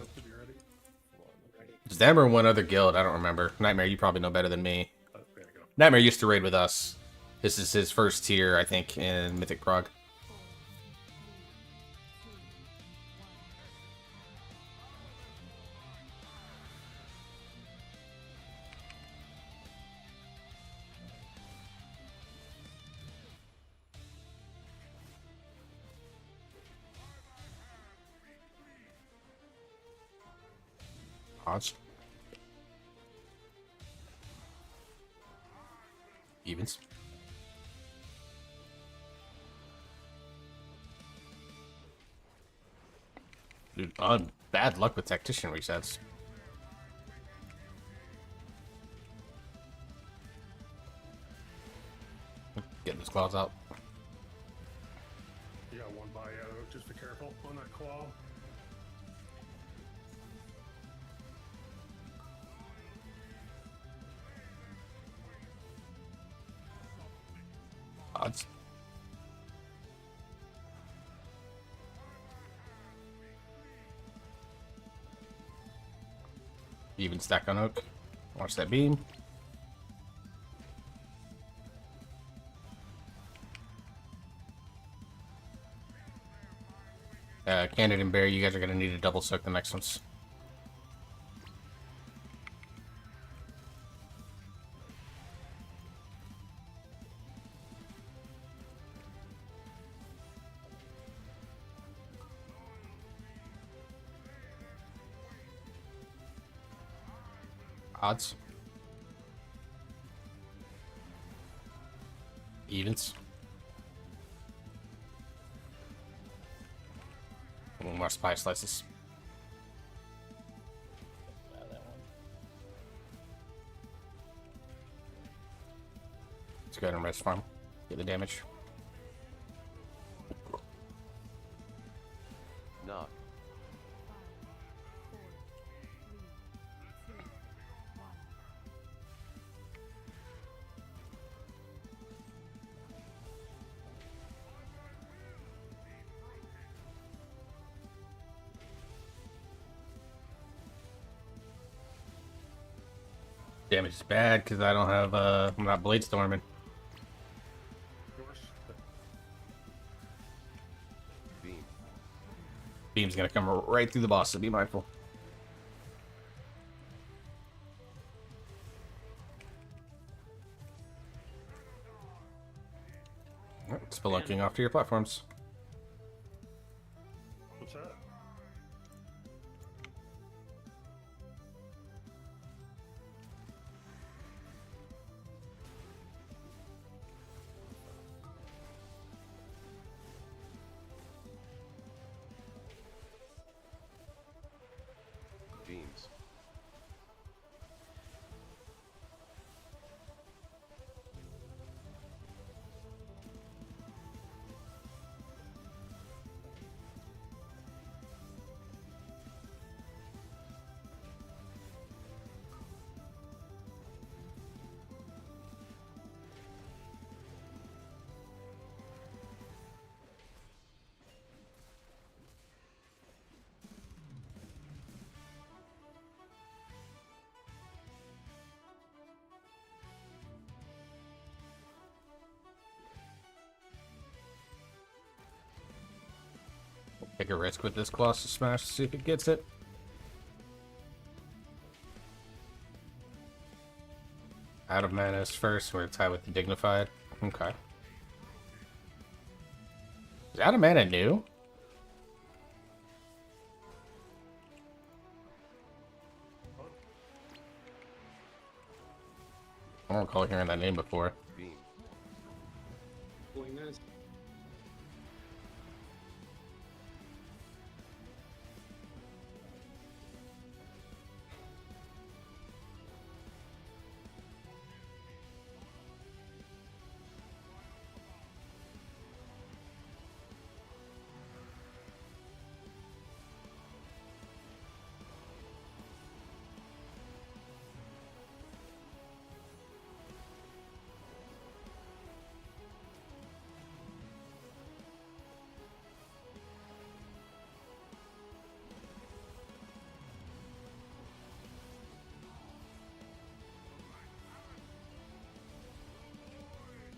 It's them or one other guild, I don't remember. Nightmare, you probably know better than me. Nightmare used to raid with us. This is his first tier, I think, in Mythic Prog. Odds. Evens. Dude, bad luck with tactician resets. Getting his claws out. You got one by just be careful on that claw. Odds. Even stack on Oak. Watch that beam. Candid and Barry, you guys are going to need to double soak the next ones. Odds. Evens. More spy slices. That one. Let's go ahead and rest farm. Get the damage. Knock. Damage is bad because I don't have I'm not blade storming. Yours. Beam. Beam's gonna come right through the boss, so be mindful. Alright, spelunking off to your platforms. What's that? Beams. Take a risk with this Colossus Smash to see if it gets it. Out of mana is first, we're tied with the Dignified. Okay. Is out of mana new? I don't recall hearing that name before. Beam. Doing this.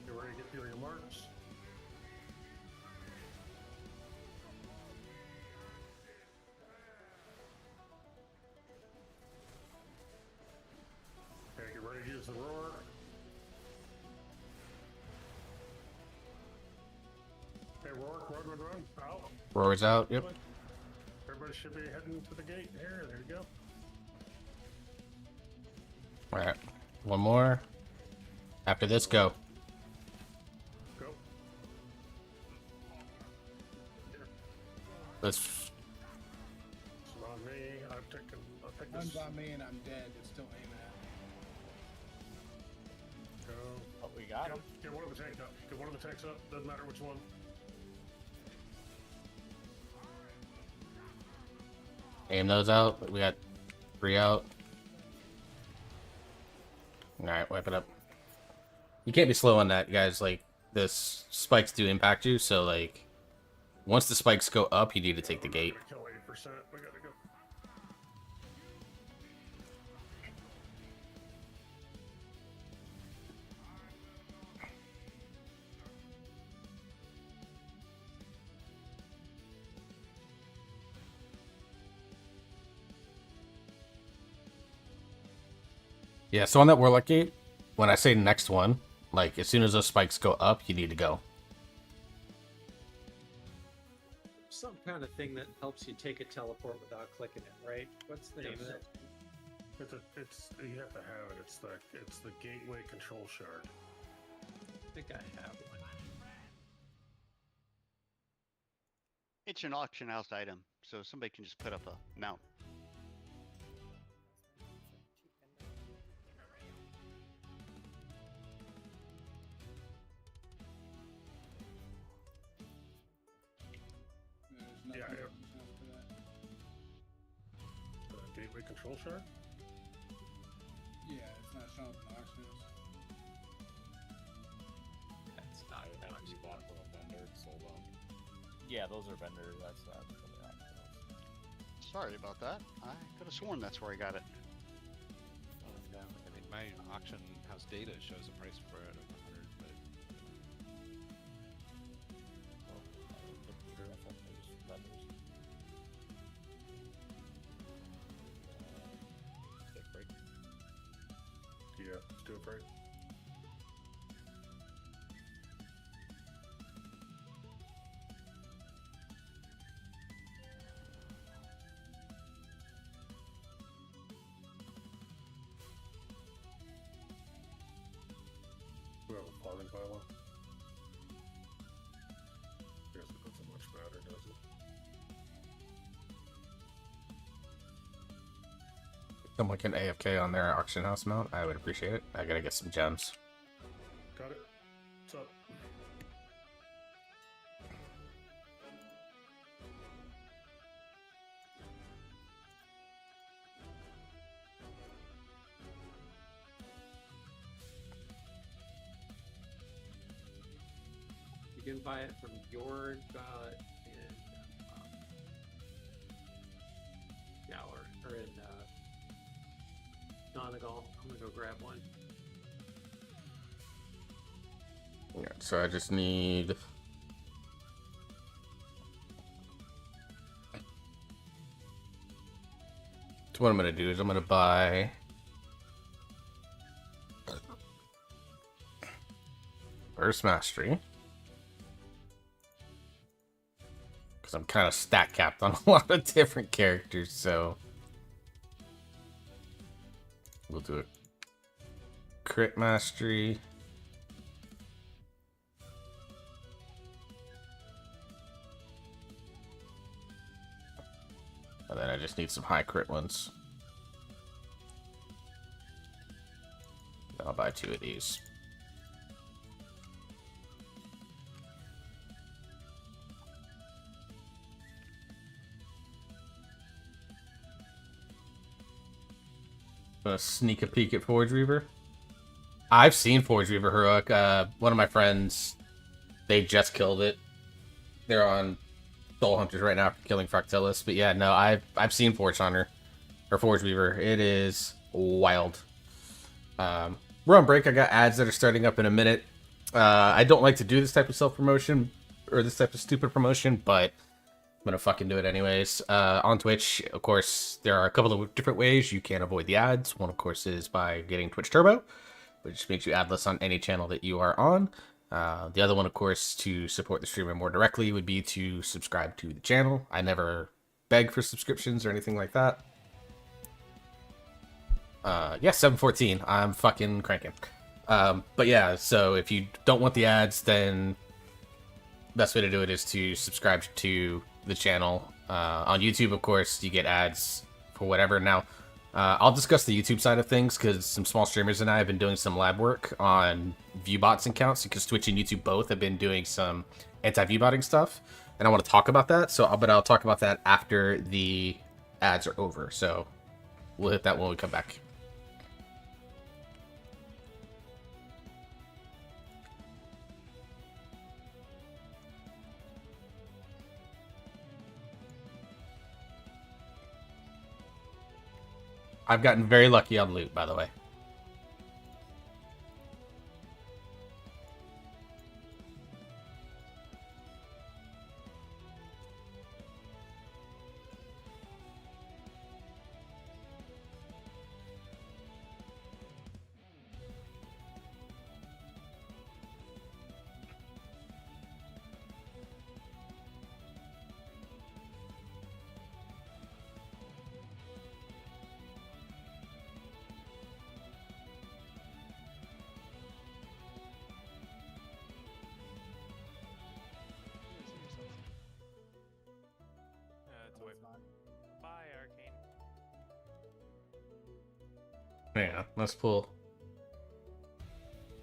Get ready to get your marks. Okay, get ready to use the roar. Okay, roar, run. Out. Roar's out, yep. Everybody should be heading to the gate here. There you go. Alright. One more. After this, go. Go. Let's. It's on me. I'll take Runs this. by me and I'm dead. It's still aiming at me. Go. Oh, we got him. Get one of the tanks up. Get one of the tanks up. Doesn't matter which one. Aim those out. We got 3 out. Alright, wipe it up. You can't be slow on that, guys. Like, the spikes do impact you. So like, once the spikes go up, you need to take the gate. Kill 80%. We gotta go. Yeah. So on that warlock gate, when I say next one, like as soon as those spikes go up, you need to go. Some kind of thing that helps you take a teleport without clicking it, right? What's the name of it? It's you have to have it. It's the gateway control shard. I think I have one. It's an auction house item, so somebody can just put up a mount. There's nothing Yeah, after that. Gateway control shard. Yeah, it's not showing up in auctions. That's not I that. actually bought from a vendor, sold them. Yeah, those are vendors. That's not from the auction. Sorry about that. I could have sworn that's where I got it. Yeah, I mean, my auction house data shows a price for it of 100, but Well, I looked through, I thought they were just vendors. Take a break. Yeah, let's do a break. We have a pausing bylaw. I guess it doesn't much matter, does it? Someone can AFK on their auction house mount. I would appreciate it. I gotta get some gems. Got it. What's up? You can buy it from your in Gower or in Donegal. I'm gonna go grab one. Yeah, so I just need. So what I'm gonna do is I'm gonna buy. Burst Mastery. Because I'm kind of stat capped on a lot of different characters, so. We'll do it. Crit Mastery. And then I just need some high crit ones. I'll buy 2 of these. Gonna sneak a peek at Forge Reaver. I've seen Forge Reaver heroic. One of my friends, they just killed it. They're on Soul Hunters right now after killing Fractillus. But yeah, no, I've seen Forge Hunter or Forge Weaver. It is wild. We're on break. I got ads that are starting up in a minute. I don't like to do this type of self-promotion or this type of stupid promotion, but I'm gonna fucking do it anyways. On Twitch, of course, there are a couple of different ways you can avoid the ads. One, of course, is by getting Twitch Turbo, which makes you adless on any channel that you are on. The other one, of course, to support the streamer more directly would be to subscribe to the channel. I never beg for subscriptions or anything like that. Yeah, 714. I'm fucking cranking. But yeah, so if you don't want the ads, then best way to do it is to subscribe to the channel. On YouTube, of course, you get ads for whatever. Now, I'll discuss the YouTube side of things because some small streamers and I have been doing some lab work on viewbots and counts because Twitch and YouTube both have been doing some anti-viewbotting stuff, and I want to talk about that. But I'll talk about that after the ads are over. So we'll hit that when we come back. I've gotten very lucky on loot, by the way. Bye, Arcane. Yeah, let's pull.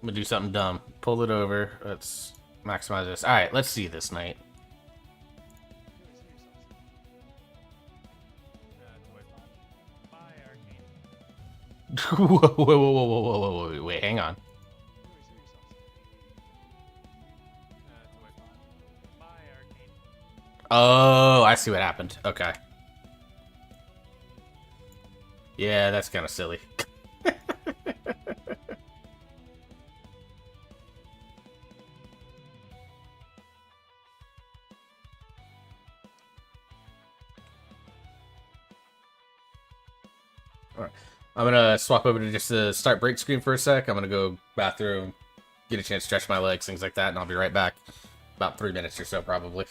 I'm gonna do something dumb. Pull it over. Let's maximize this. All right, let's see this night. Bye, Arcane. Whoa, wait, hang on. Bye, Arcane. Oh, I see what happened. Okay. Yeah, that's kind of silly. Alright. I'm gonna swap over to just the start break screen for a sec. I'm gonna go bathroom, get a chance to stretch my legs, things like that, and I'll be right back. About 3 minutes or so, probably.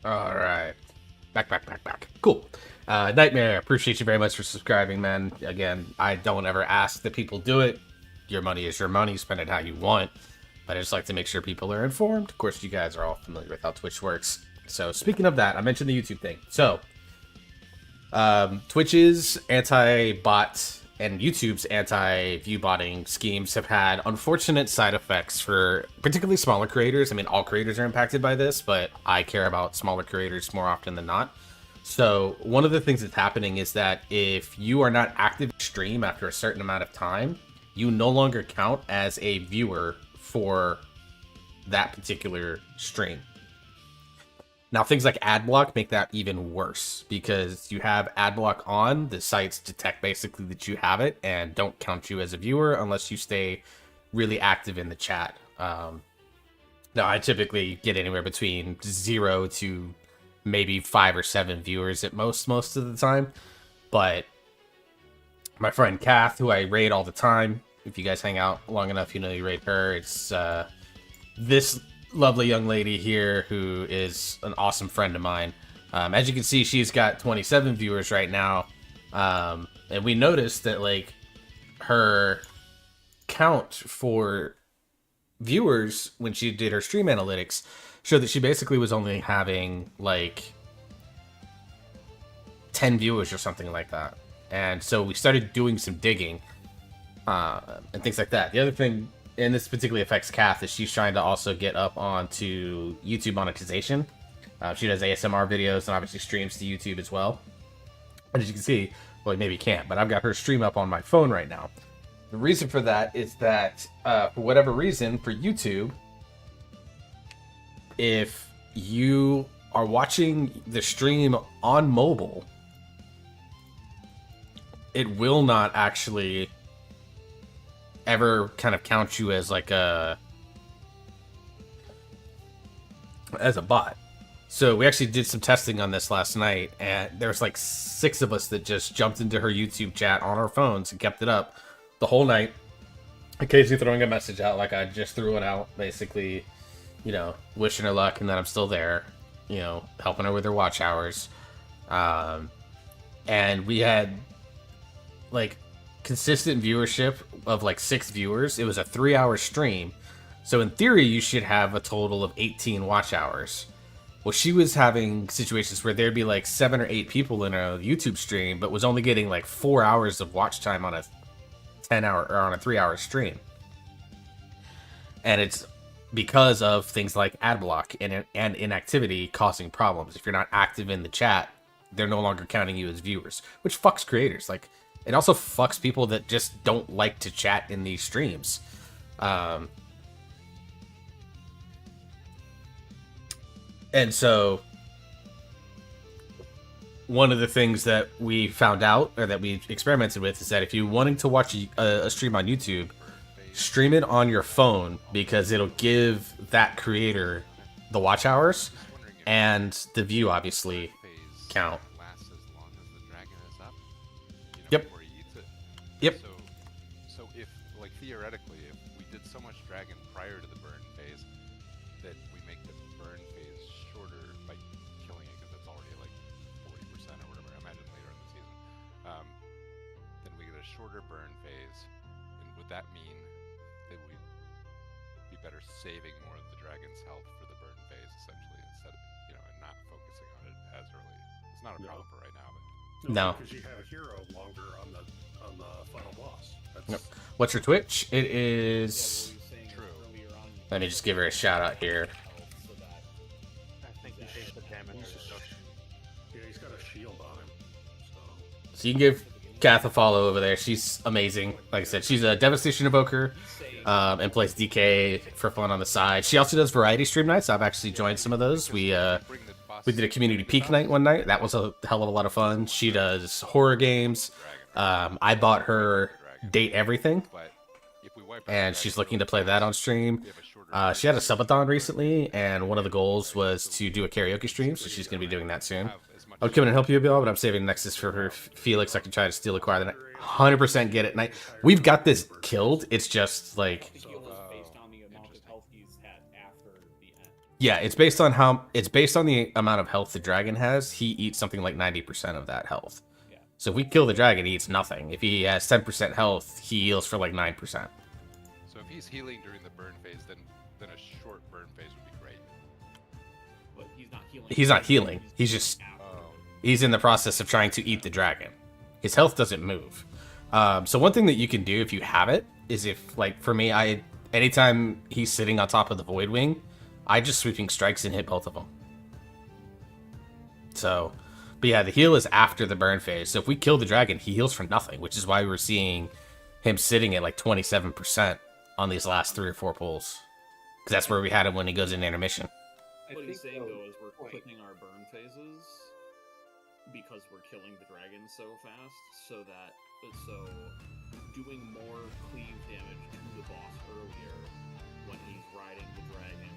All right. Back. Cool. Nightmare, appreciate you very much for subscribing, man. Again, I don't ever ask that people do it. Your money is your money. Spend it how you want. But I just like to make sure people are informed. Of course, you guys are all familiar with how Twitch works. So speaking of that, I mentioned the YouTube thing. So Twitch's anti-bot and YouTube's anti-view botting schemes have had unfortunate side effects for particularly smaller creators. I mean, all creators are impacted by this, but I care about smaller creators more often than not. So one of the things that's happening is that if you are not active in stream after a certain amount of time, you no longer count as a viewer for that particular stream. Now, things like adblock make that even worse, because you have adblock on, the sites detect basically that you have it and don't count you as a viewer unless you stay really active in the chat. Now, I typically get anywhere between 0 to maybe 5 or 7 viewers at most of the time. But my friend Kath, who I raid all the time, if you guys hang out long enough, you know you raid her. It's this lovely young lady here who is an awesome friend of mine. As you can see, she's got 27 viewers right now. And we noticed that, like, her count for viewers when she did her stream analytics showed that she basically was only having, like, 10 viewers or something like that. And so we started doing some digging and things like that. The other thing, and this particularly affects Kath, is she's trying to also get up onto YouTube monetization. She does ASMR videos and obviously streams to YouTube as well. And as you can see, well, maybe you can't, but I've got her stream up on my phone right now. The reason for that is that, for whatever reason, for YouTube, if you are watching the stream on mobile, it will not actually ever kind of count you as like as a bot. So we actually did some testing on this last night, and there's like 6 of us that just jumped into her YouTube chat on our phones and kept it up the whole night, occasionally throwing a message out like I just threw it out, basically, you know, wishing her luck and that I'm still there, you know, helping her with her watch hours. And we had like consistent viewership of like 6 viewers. It was a 3-hour stream, so in theory you should have a total of 18 watch hours. Well, she was having situations where there'd be like 7 or 8 people in a YouTube stream, but was only getting like 4 hours of watch time on a 10-hour or on a 3-hour stream. And it's because of things like ad block and inactivity causing problems. If you're not active in the chat, they're no longer counting you as viewers, which fucks creators. Like, it also fucks people that just don't like to chat in these streams. And so one of the things that we found out, or that we experimented with, is that if you're wanting to watch a stream on YouTube, stream it on your phone, because it'll give that creator the watch hours and the view, obviously, count. Yep. Yep. So if, like, theoretically, if we did so much dragon prior to the burn phase that we make the burn phase shorter by killing it, because it's already like 40% or whatever, I imagine later in the season, then we get a shorter burn phase, and would that mean that we'd be better saving more of the dragon's health for the burn phase, essentially, instead of, you know, and not focusing on it as early? It's not a problem for right now, but... No. Because you have a hero longer on the final boss. That's... Yep. What's your Twitch? It is... Let me just give her a shout out here. I think he changed the damage. Yeah, he's got a shield on him. So you can give Kath a follow over there. She's amazing. Like I said, she's a Devastation Evoker and plays DK for fun on the side. She also does variety stream nights. I've actually joined some of those. We did a community peak night one night. That was a hell of a lot of fun. She does horror games. I bought her Date Everything, and she's looking to play that on stream. She had a subathon recently, and one of the goals was to do a karaoke stream, so she's going to be doing that soon. I would come in and help you, Bill, but I'm saving Nexus for her. Felix, I can try to steal acquire the night. 100% get it. Night. We've got this killed. It's just like... Yeah, it's based on the amount of health the dragon has. He eats something like 90% of that health. So if we kill the dragon, he eats nothing. If he has 10% health, he heals for like 9%. So if he's healing during the burn phase, then then a short burn phase would be great. But he's not healing. He's not healing. He's just he's in the process of trying to eat the dragon. His health doesn't move. So one thing that you can do if you have it is if, like, for me, anytime he's sitting on top of the Void Wing, I just sweeping strikes and hit both of them. So, but yeah, the heal is after the burn phase. So if we kill the dragon, he heals for nothing, which is why we're seeing him sitting at like 27% on these last 3 or 4 pulls. Because that's where we had him when he goes into intermission. What he's saying, though, is we're clipping our burn phases because we're killing the dragon so fast, so doing more cleave damage to the boss earlier when he's riding the dragon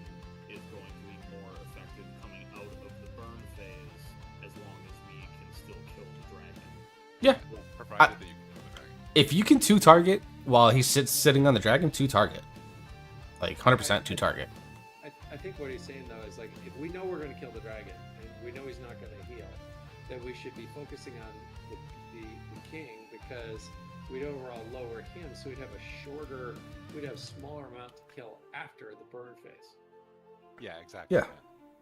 is going to be more effective coming out of the burn phase as long as we can still kill the dragon. Yeah. Provided that you can kill the dragon. If you can 2-target while he's sitting on the dragon, 2-target. Like, 100% 2-target. I think what he's saying, though, is like, if we know we're going to kill the dragon and we know he's not going to heal, then we should be focusing on the king, because we'd overall lower him, so we'd have smaller amount to kill after the burn phase. Yeah, exactly. Yeah.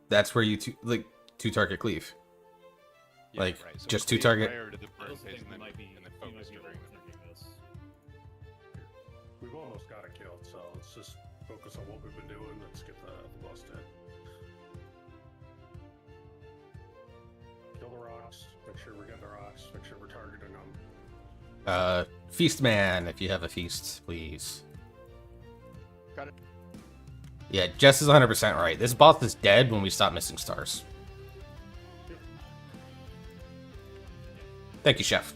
That's where you 2-target cleave. Yeah, like, right. So just cleave 2-target. prior to the I burn also phase think and we then, might be, and then we might focus be your dragon. overthinking this. We've almost got it killed, so let's just focus on what we've been doing. Let's get the boss dead. Kill the rocks. Make sure we're getting the rocks. Make sure we're targeting them. Feast man, if you have a feast, please. Got it. Yeah, Jess is 100% right. This boss is dead when we stop missing stars. Thank you, Chef.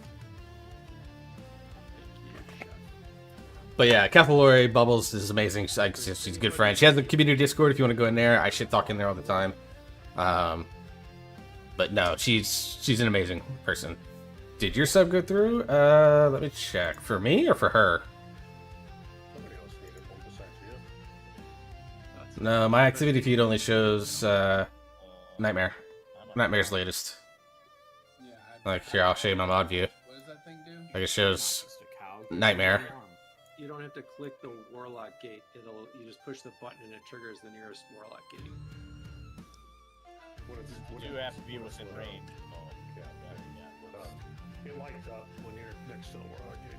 But yeah, Cathalore Bubbles is amazing. She's a good friend. She has a community Discord if you want to go in there. I shit talk in there all the time. But no, she's an amazing person. Did your sub go through? Let me check. For me or for her? Somebody else needed one besides you. No, my activity feed only shows Nightmare. Nightmare's latest. Yeah, Like, here, I'll show you my mod view. What does that thing do? Like, it shows Just a cow. Nightmare. You don't have to click the warlock gate. You just push the button and it triggers the nearest warlock gate. You have to be within range. Oh, okay. It lights up when you're next to the warlock gate.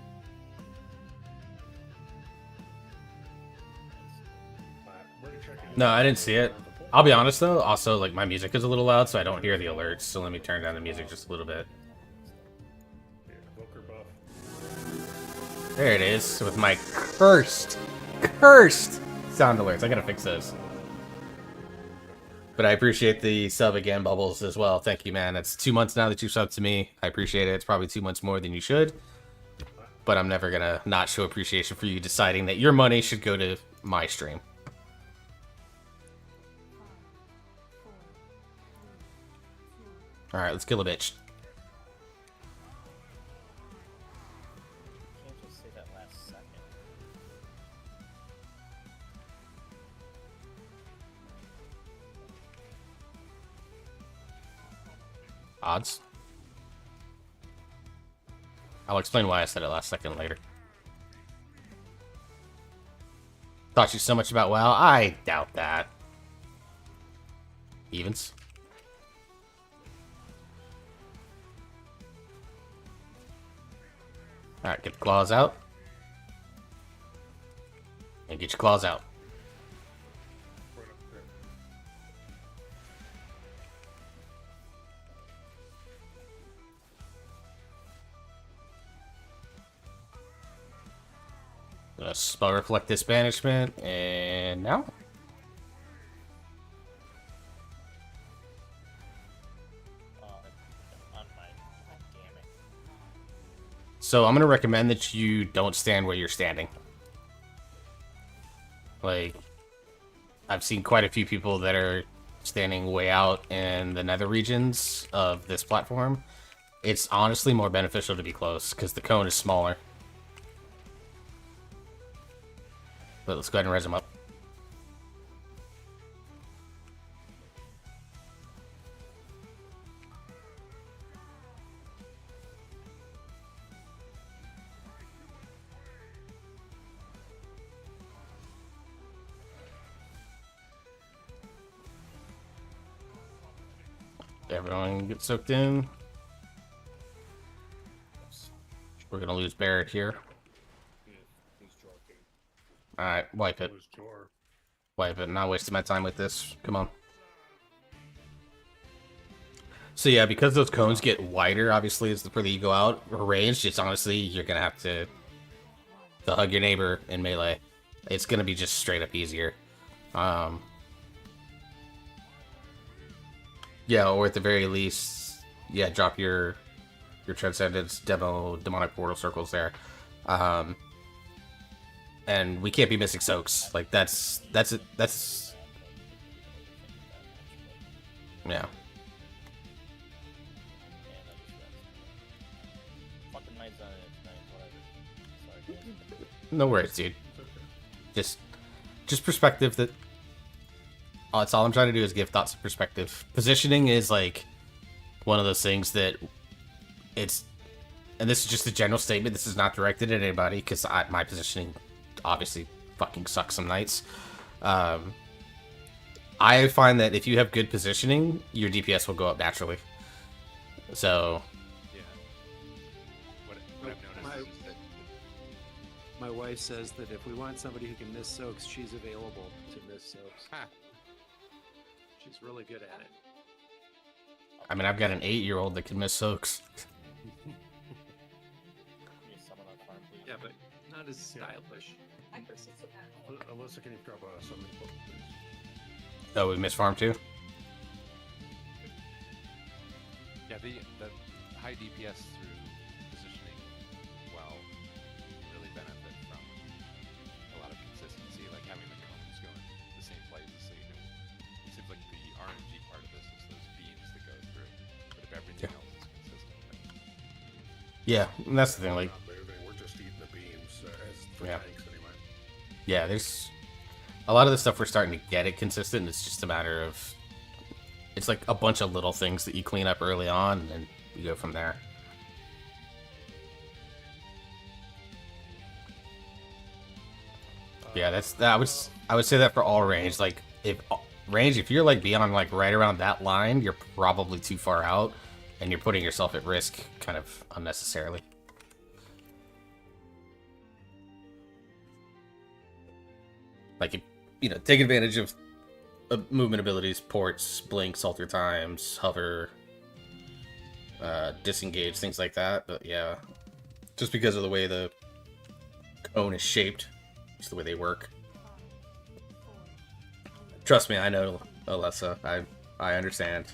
Ready checking. No, I didn't see it. I'll be honest though, also, like, my music is a little loud, so I don't hear the alerts, so let me turn down the music just a little bit. Yeah, Booker buff. There it is, with my cursed sound alerts. I gotta fix those. But I appreciate the sub again, Bubbles, as well. Thank you, man. It's 2 months now that you've subbed to me. I appreciate it. It's probably 2 months more than you should. But I'm never gonna not show appreciation for you deciding that your money should go to my stream. Alright, let's kill a bitch. Can't just say that last second. Odds. I'll explain why I said it last second later. Thought you so much about WoW? I doubt that. Evens. Alright, get the claws out. And get your claws out. Right up there. Gonna spell reflect this banishment, and now. On my. Damn it. So I'm gonna recommend that you don't stand where you're standing. Like, I've seen quite a few people that are standing way out in the nether regions of this platform. It's honestly more beneficial to be close, because the cone is smaller. But let's go ahead and res them up. Everyone get soaked in. We're gonna lose Barrett here. He's joking. Alright, wipe it. Who's Jor? Wipe it. Not wasting my time with this. Come on. So yeah, because those cones get wider, obviously, as the further you go out, ranged, it's honestly, you're gonna have to hug your neighbor in melee. It's gonna be just straight up easier. Yeah, or at the very least, yeah, drop your Transcendence Demonic Portal circles there. And we can't be missing soaks. Like, that's yeah. Fucking night's on it tonight, whatever. Sorry, guys. No worries, dude. Just perspective that... that's all I'm trying to do is give thoughts of perspective. Positioning is, like, one of those things that it's... And this is just a general statement. This is not directed at anybody, because my positioning obviously fucking sucks some nights. I find that if you have good positioning, your DPS will go up naturally. So... Yeah. What I've noticed is that My wife says that if we want somebody who can miss soaks, she's available to miss soaks. Ha. She's really good at it. I mean, I've got an 8-year-old that can miss soaks. Give me someone on farm, please. Yeah, but not as stylish. Alyssa, can you drop a something, please? Oh, we missed farm too? yeah, the high DPS through positioning well really benefit from a lot of consistency, like having the cones go in the same places. So you know, it seems like the RNG part of this is those beams that go through. But if everything else is consistent, then Yeah, and that's the thing, like... Not moving, we're just eating the beams, as for Yeah. tanks anyway. Yeah, there's a lot of the stuff we're starting to get it consistent. It's just a matter of, it's like a bunch of little things that you clean up early on, and then you go from there. Yeah, that's that. I would say that for all range. Like if you're like beyond like right around that line, you're probably too far out, and you're putting yourself at risk kind of unnecessarily. Like, take advantage of movement abilities, ports, blinks, alter times, hover, disengage, things like that. But yeah, just because of the way the cone is shaped, just the way they work. Trust me, I know, Alessa. I understand.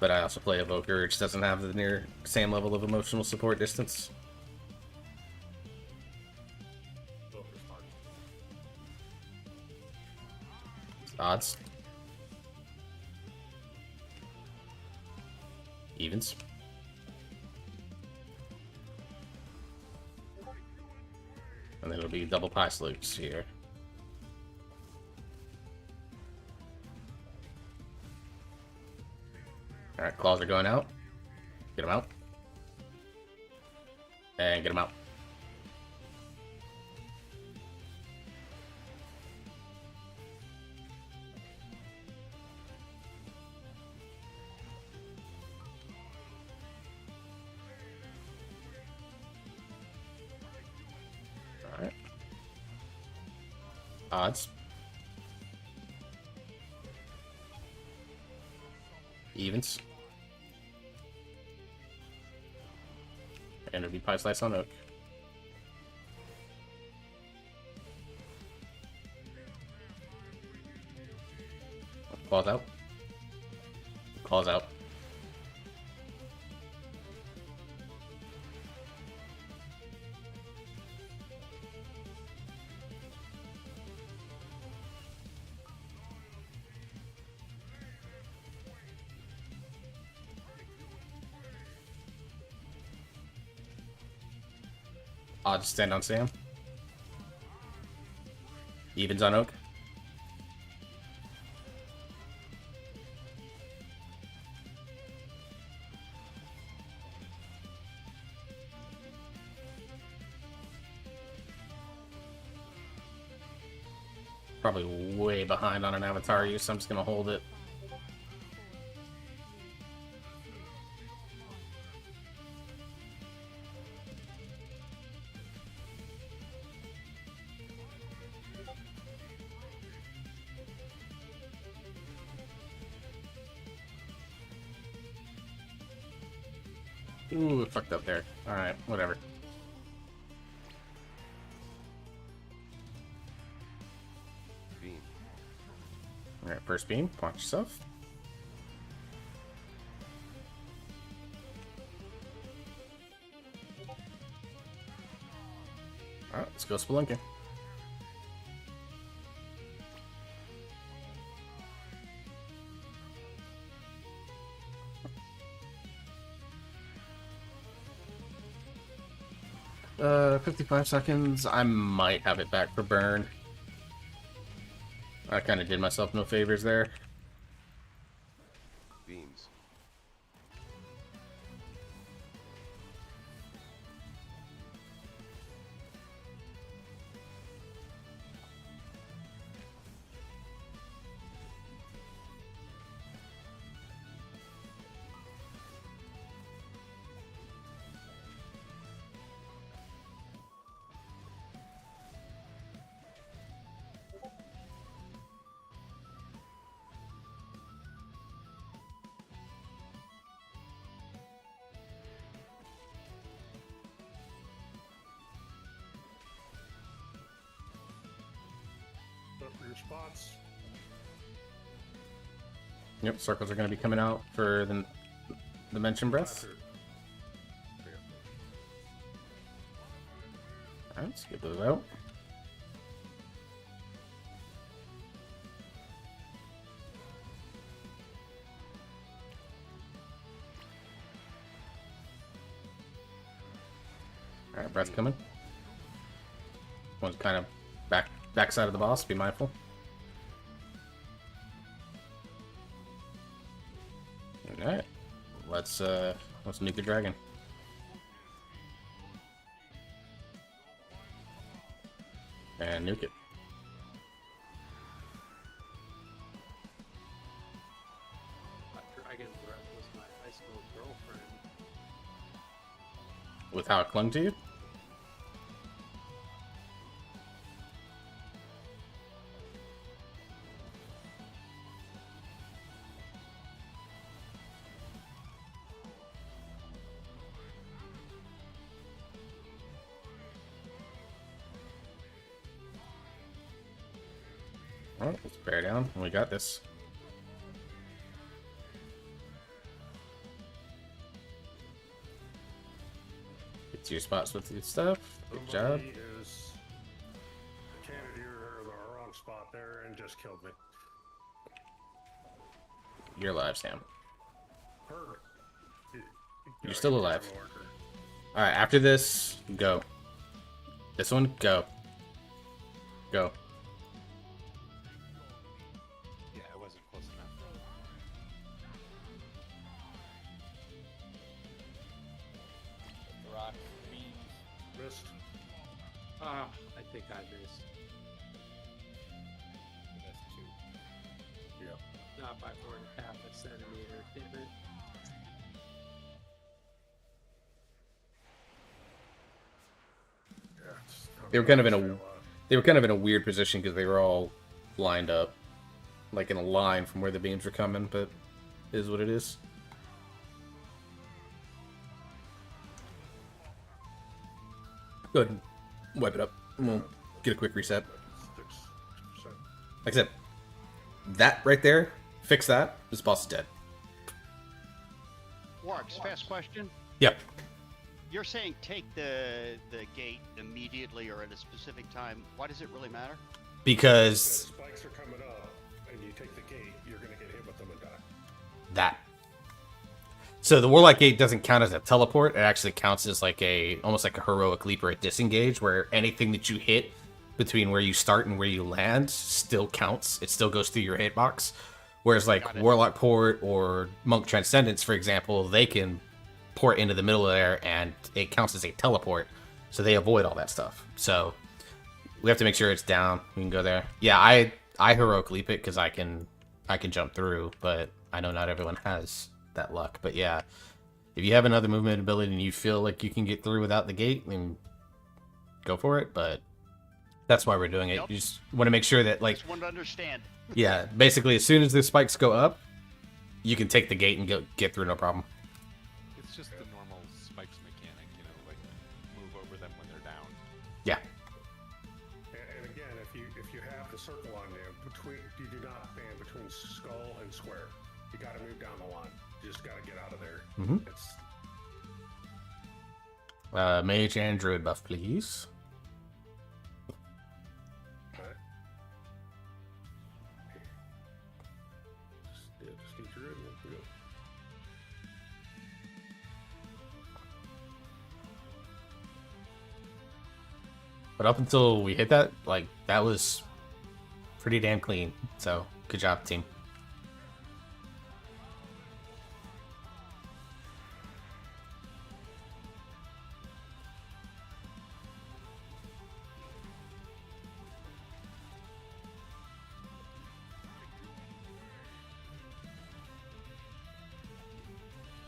But I also play Evoker, which doesn't have the near same level of emotional support distance. Odds. Evens. And then it'll be double pie slopes here. Alright, claws are going out. Get them out. And get them out. Alright. Odds. Evens. And it'll be pie slice on oak. Claws out. Claws out. Odds stand on Sam. Evens on Oak. Probably way behind on an avatar use, so I'm just gonna hold it. Ooh, it fucked up there. Alright, whatever. Beam. Alright, first beam. Watch yourself. Alright, let's go spelunking. Uh, 55 seconds. I might have it back for burn. I kind of did myself no favors there. Beams. Look for your spots. Yep, circles are going to be coming out for the mention breaths. Alright, let's get those out. Alright, breath coming. One's kind of backside of the boss, be mindful. Alright. Let's nuke the dragon. And nuke it. Dragon Breath was my high school girlfriend. With how it clung to you? Alright, let's bear down. We got this. Get to your spots with your stuff. Good job. Somebody is the candidate or the wrong spot there and just killed me. You're alive, Sam. Heard. You're still alive. Alright, after this, go. This one, go. Go. Yeah, it wasn't close enough. Rock. Beams. Missed. Ah, I think I missed. That's 2. Yep. Not by 4.5 centimeter. Damn it. Yeah, it's- They were kind of in a weird position because they were all lined up, like in a line from where the beams were coming. But it is what it is. Go ahead and wipe it up. And we'll get a quick reset. 6%. Like I said, that right there, fix that. This boss is dead. Warks, fast question. Yep. You're saying take the gate immediately or at a specific time. Why does it really matter? Because Spikes are coming up, and you take the gate, you're gonna get hit with them and die. that. So the Warlock Gate doesn't count as a teleport. It actually counts as like almost like a heroic leap or a disengage, where anything that you hit between where you start and where you land still counts. It still goes through your hitbox. Whereas like Warlock Port or Monk Transcendence, for example, they can port into the middle of there and it counts as a teleport. So they avoid all that stuff. So we have to make sure it's down. We can go there. Yeah, I heroic leap it because I can jump through, but I know not everyone has that luck. But yeah, if you have another movement ability and you feel like you can get through without the gate, then go for it. But that's why we're doing it. Yep. You just want to make sure that, like, Just want to understand. yeah, basically as soon as the spikes go up, you can take the gate and get through no problem. It's just the normal Yeah. And again, if you have the circle on you, you do not ban between skull and square. You got to move down the line. You just got to get out of there. Mm-hmm. It's Mage and Druid buff, please. okay. Just get Druid. We'll go. But up until we hit that, like, that was pretty damn clean. So, good job, team.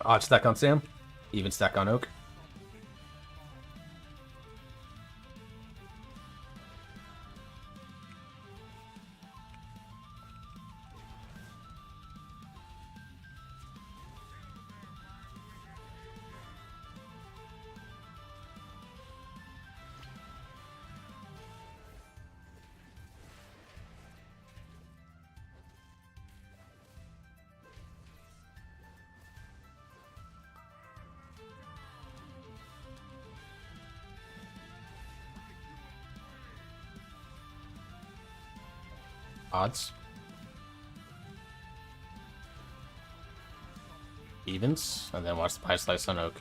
Odd stack on Sam, even stack on Oak. Odds. Evens, and then watch the pie slice on Oak.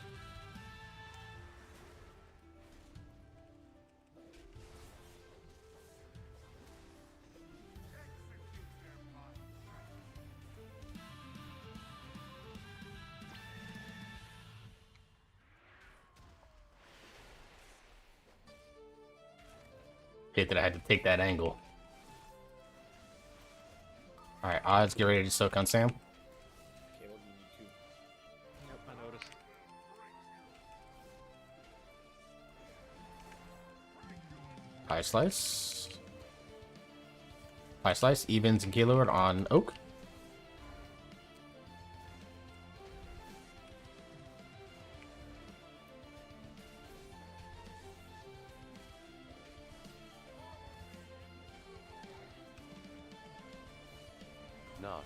Hate that I had to take that angle. Alright, odds, get ready to soak on Sam. Okay, what do you need to? Yep, I noticed. Pie slice. Pie slice, evens and keylord on Oak. Knock.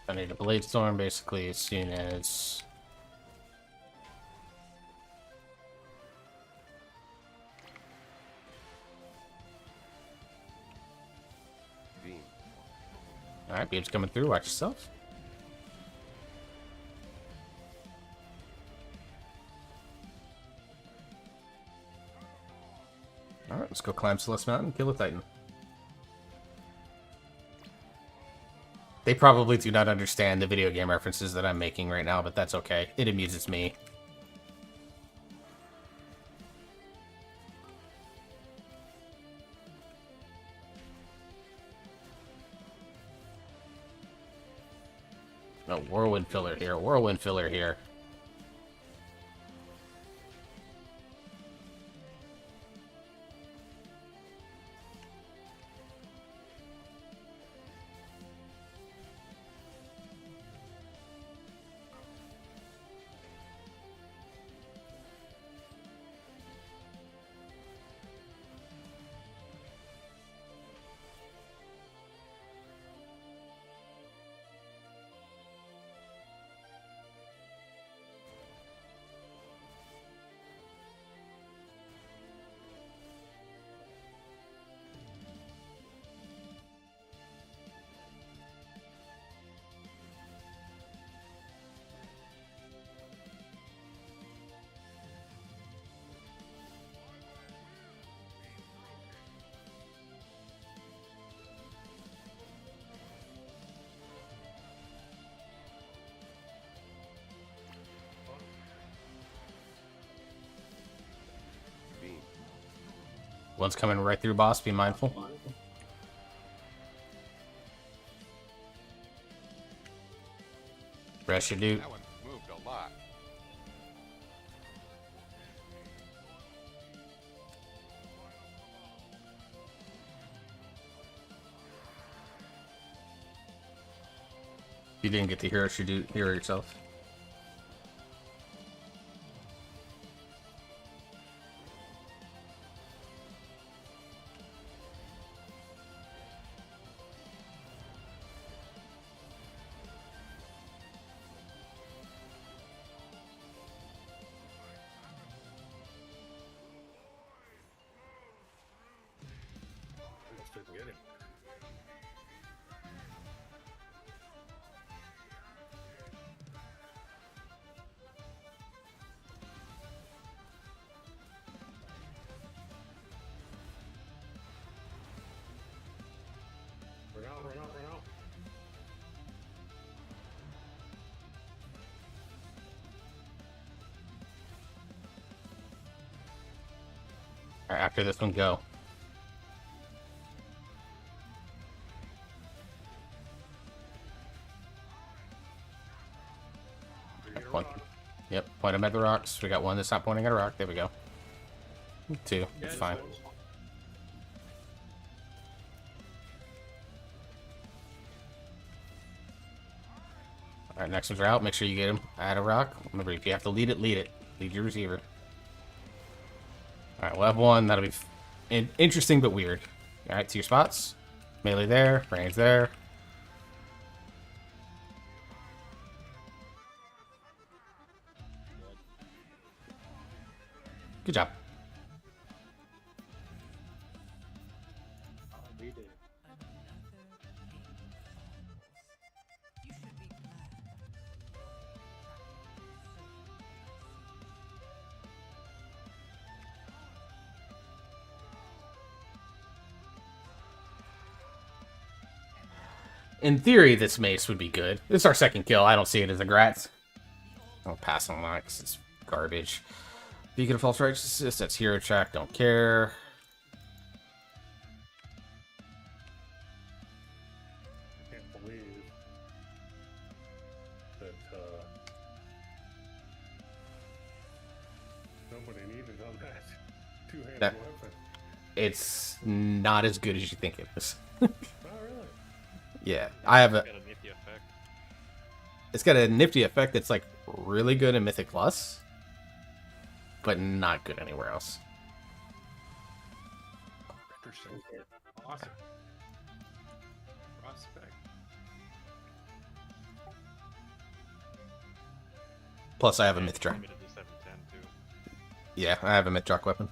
I need a Blade Storm basically as soon as... Beam. Alright, beam's coming through, watch yourself. Alright, let's go climb Celeste Mountain and kill a Titan. They probably do not understand the video game references that I'm making right now, but that's okay. It amuses me. No, whirlwind filler here, whirlwind filler here. Beam. One's coming right through, boss. Be mindful. Rest your dude. That one moved a lot. You didn't get the hero, should do hero yourself. Almost didn't get him. Run out, run out, run out. All right, after this one, go. You're gonna One. run. Yep, point them at the rocks. We got one that's not pointing at a rock. There we go. Two. That's fine. Alright, next one's out. Make sure you get him at a rock. Remember, if you have to lead it, lead it. Lead your receiver. Alright, we'll have one. That'll be interesting but weird. Alright, to your spots. Melee there. Range there. Good job. We did. In theory, this mace would be good. This is our second kill. I don't see it as a grat. I'll pass on that because it's garbage. Beacon of False Righteousness, that's hero track, don't care. I can't believe that nobody needed on that two-handed That- weapon. It's not as good as you think it is. Oh, really? Yeah, I have a. Got a nifty effect. It's got a nifty effect that's like really good in Mythic Plus, but not good anywhere else. Interesting. Awesome. Prospect. Plus, I have a Myth Drop. Limited to 710 too. Yeah, I have a Myth Drop weapon.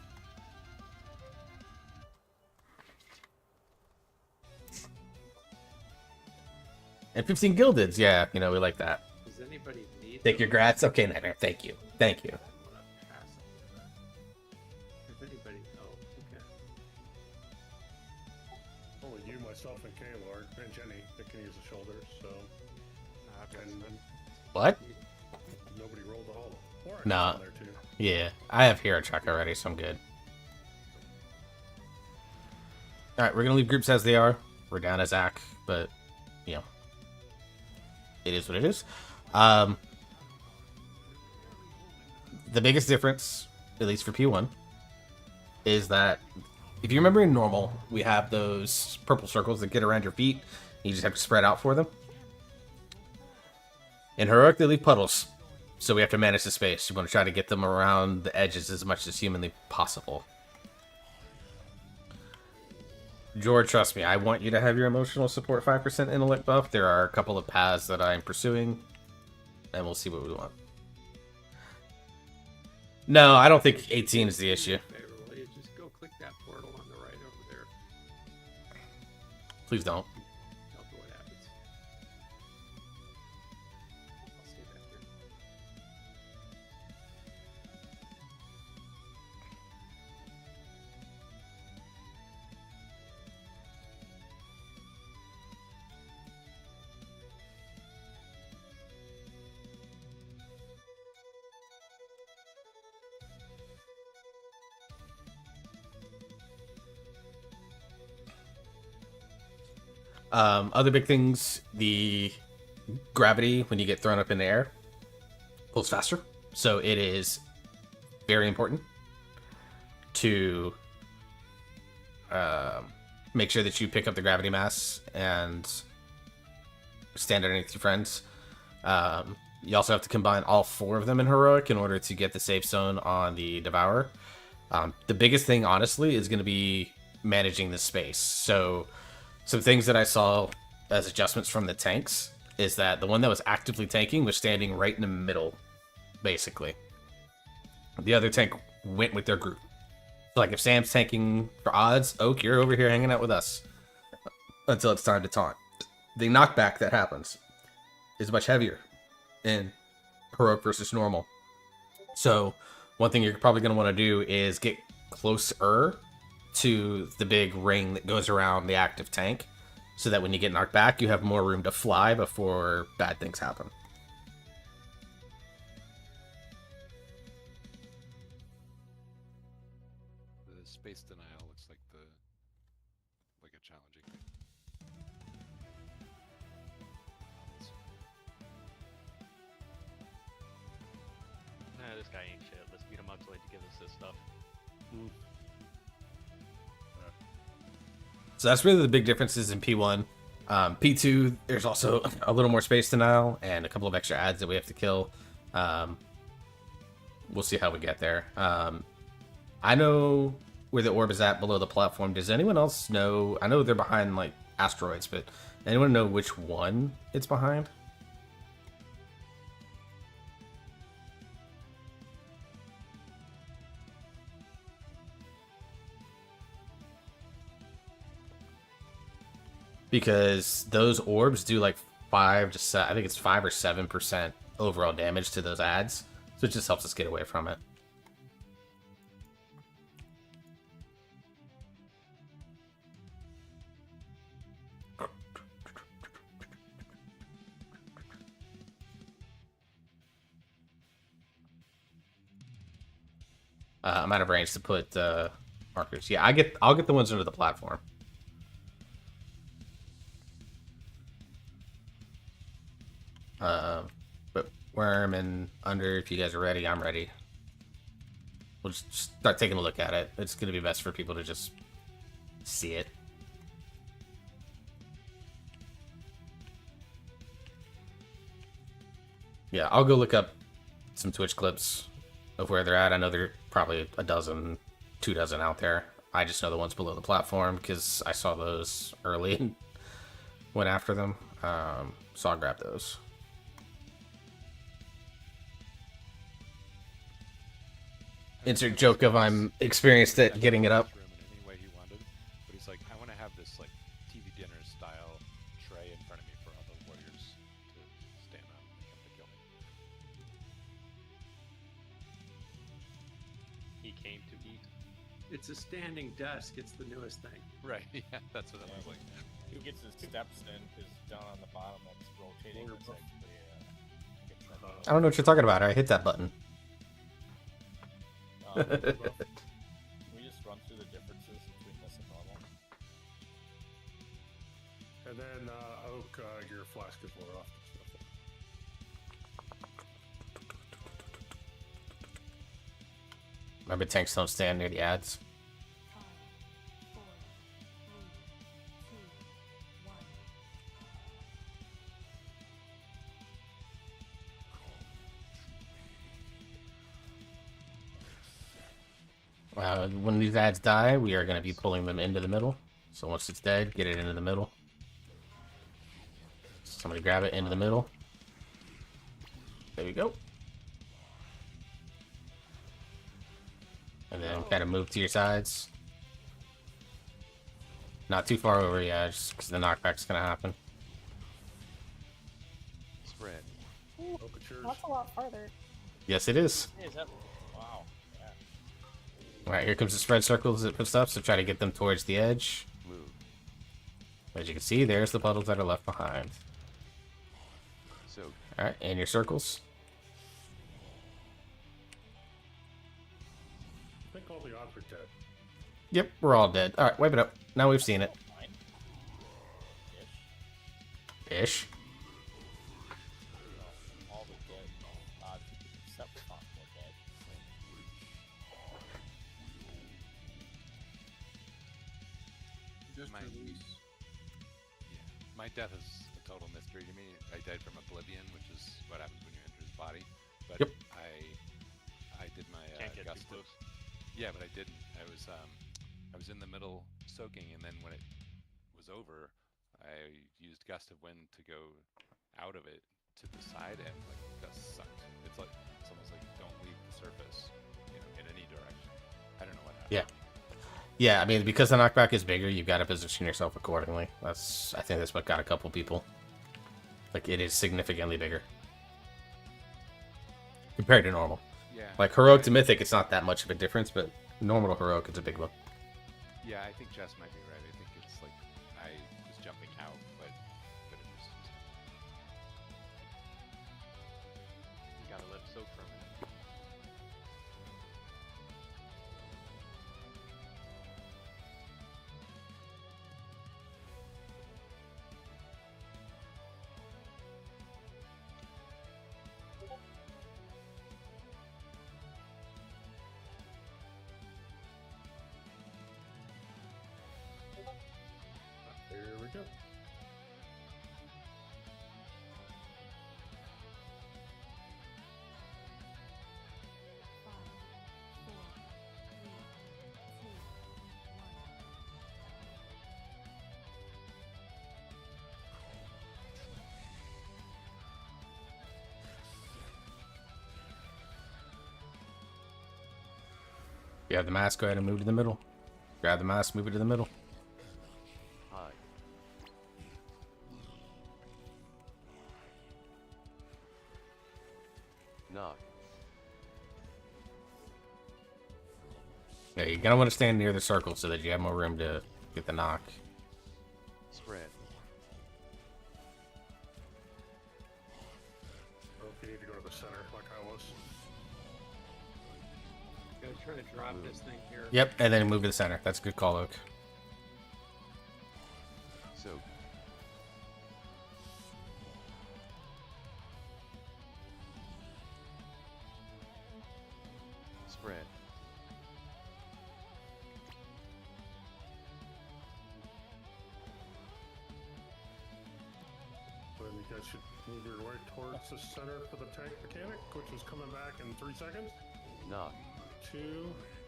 And 15 gildeds, yeah, you know, we like that. Does anybody need Take your them? grats. Okay, Nightmare, thank you. Thank you. I'm gonna pass on that. If anybody, oh, okay. Only you, myself, and K-Lord, and Jenny that can use the shoulders, so... And What? nobody rolled the hollow. Or Nah. on there, too. Yeah, I have hero track already, so I'm good. Alright, we're gonna leave groups as they are. We're down as Zach, but, you know, it is what it is. The biggest difference, at least for P1, is that if you remember in normal, we have those purple circles that get around your feet. You just have to spread out for them. In Heroic, they leave puddles, so we have to manage the space. You want to try to get them around the edges as much as humanly possible. George, trust me, I want you to have your emotional support 5% intellect buff. There are a couple of paths that I'm pursuing, and we'll see what we want. No, I don't think 18 is the issue. Favor, will you just go click that portal on the right over there? Please don't. Tell me what happens. I'll stay back here. Other big things, the gravity when you get thrown up in the air pulls faster. So it is very important to make sure that you pick up the gravity mass and stand underneath your friends. You also have to combine all 4 of them in heroic in order to get the safe zone on the Devourer. The biggest thing, honestly, is going to be managing the space. So some things that I saw as adjustments from the tanks is that the one that was actively tanking was standing right in the middle, basically. The other tank went with their group. So, like, if Sam's tanking for odds, Oak, you're over here hanging out with us until it's time to taunt. The knockback that happens is much heavier in heroic versus normal. So one thing you're probably going to want to do is get closer to the big ring that goes around the active tank, so that when you get knocked back, you have more room to fly before bad things happen. The space denial looks like a challenging thing. Nah, this guy ain't shit. Let's beat him up till he give us this stuff. So that's really the big differences in P1. P2, there's also a little more space denial and a couple of extra ads that we have to kill. We'll see how we get there. I know where the orb is at below the platform. Does anyone else know? I know they're behind, like, asteroids, but anyone know which one it's behind? Because those orbs do like 5 to 7, I think it's 5 or 7% overall damage to those ads, so it just helps us get away from it. I'm out of range to put markers. Yeah, I'll get the ones under the platform. But Worm and Under, if you guys are ready, I'm ready. We'll just start taking a look at it. It's going to be best for people to just see it. Yeah, I'll go look up some Twitch clips of where they're at. I know there are probably a dozen, 2 dozen out there. I just know the ones below the platform because I saw those early and went after them. So I'll grab those. Insert joke of I'm experienced at getting it up. Room in any way he wanted, but he's like, I want to have this like TV dinner style tray in front of me for all the warriors to stand on and come to kill me. He came to eat. It's a standing desk. It's the newest thing. Right? Yeah, that's what it was like. He gets his steps in because down on the bottom that's rotating. It's like I don't know what you're talking about. I hit that button. we just run through the differences between this and normal. And then, Oak, your flask is wore off. Remember, tanks don't stand near the ads. 5, 4, 3, 2, 1. When these ads die, we are going to be pulling them into the middle. So once it's dead, get it into the middle. Somebody grab it into the middle. There we go. And then kind of move to your sides. Not too far over, yeah, just because the knockback's going to happen. Spread. Overtures. That's a lot farther. Yes, it is. Hey, is that? Wow. Yeah. Alright, here comes the spread circles that puts up, so try to get them towards the edge. Move. As you can see, there's the puddles that are left behind. So Alright, and your circles. I think all the odds are dead. Yep, we're all dead. Alright, wipe it up. Now we've seen it. Fine. Ish. All the dead odds except possible dead. Just My- release. Yeah, my death is a total mystery to me. I died from Oblivion, which is what happens when you enter his body. But Yep. I did my Can't get gust too of. close. Yeah, but I didn't. I was in the middle soaking, and then when it was over, I used gust of wind to go out of it to the side, and like gust sucked. It's almost like don't leave the surface, in any direction. I don't know what happened. Yeah. Yeah, I mean, because the knockback is bigger, you've got to position yourself accordingly. I think that's what got a couple people. Like, it is significantly bigger. Compared to normal. Yeah. Like, heroic to mythic, it's not that much of a difference, but normal to heroic, it's a big one. Yeah, I think Jess might be right. I think it's like I was jumping out, but it was just... You gotta let it soak for a minute. Here we go. You have the mask, go ahead and move to the middle. Grab the mask, move it to the middle. Hi. Knock. Yeah, you're gonna want to stand near the circle so that you have more room to get the knock. Spread. Or if you need to go to the center, like I was. Gotta try to drop this thing here. Yep, and then move to the center. That's a good call, Oak. Soak. Spread. Then you guys should move your way towards the center for the tank mechanic, which is coming back in 3 seconds. Knock. 2,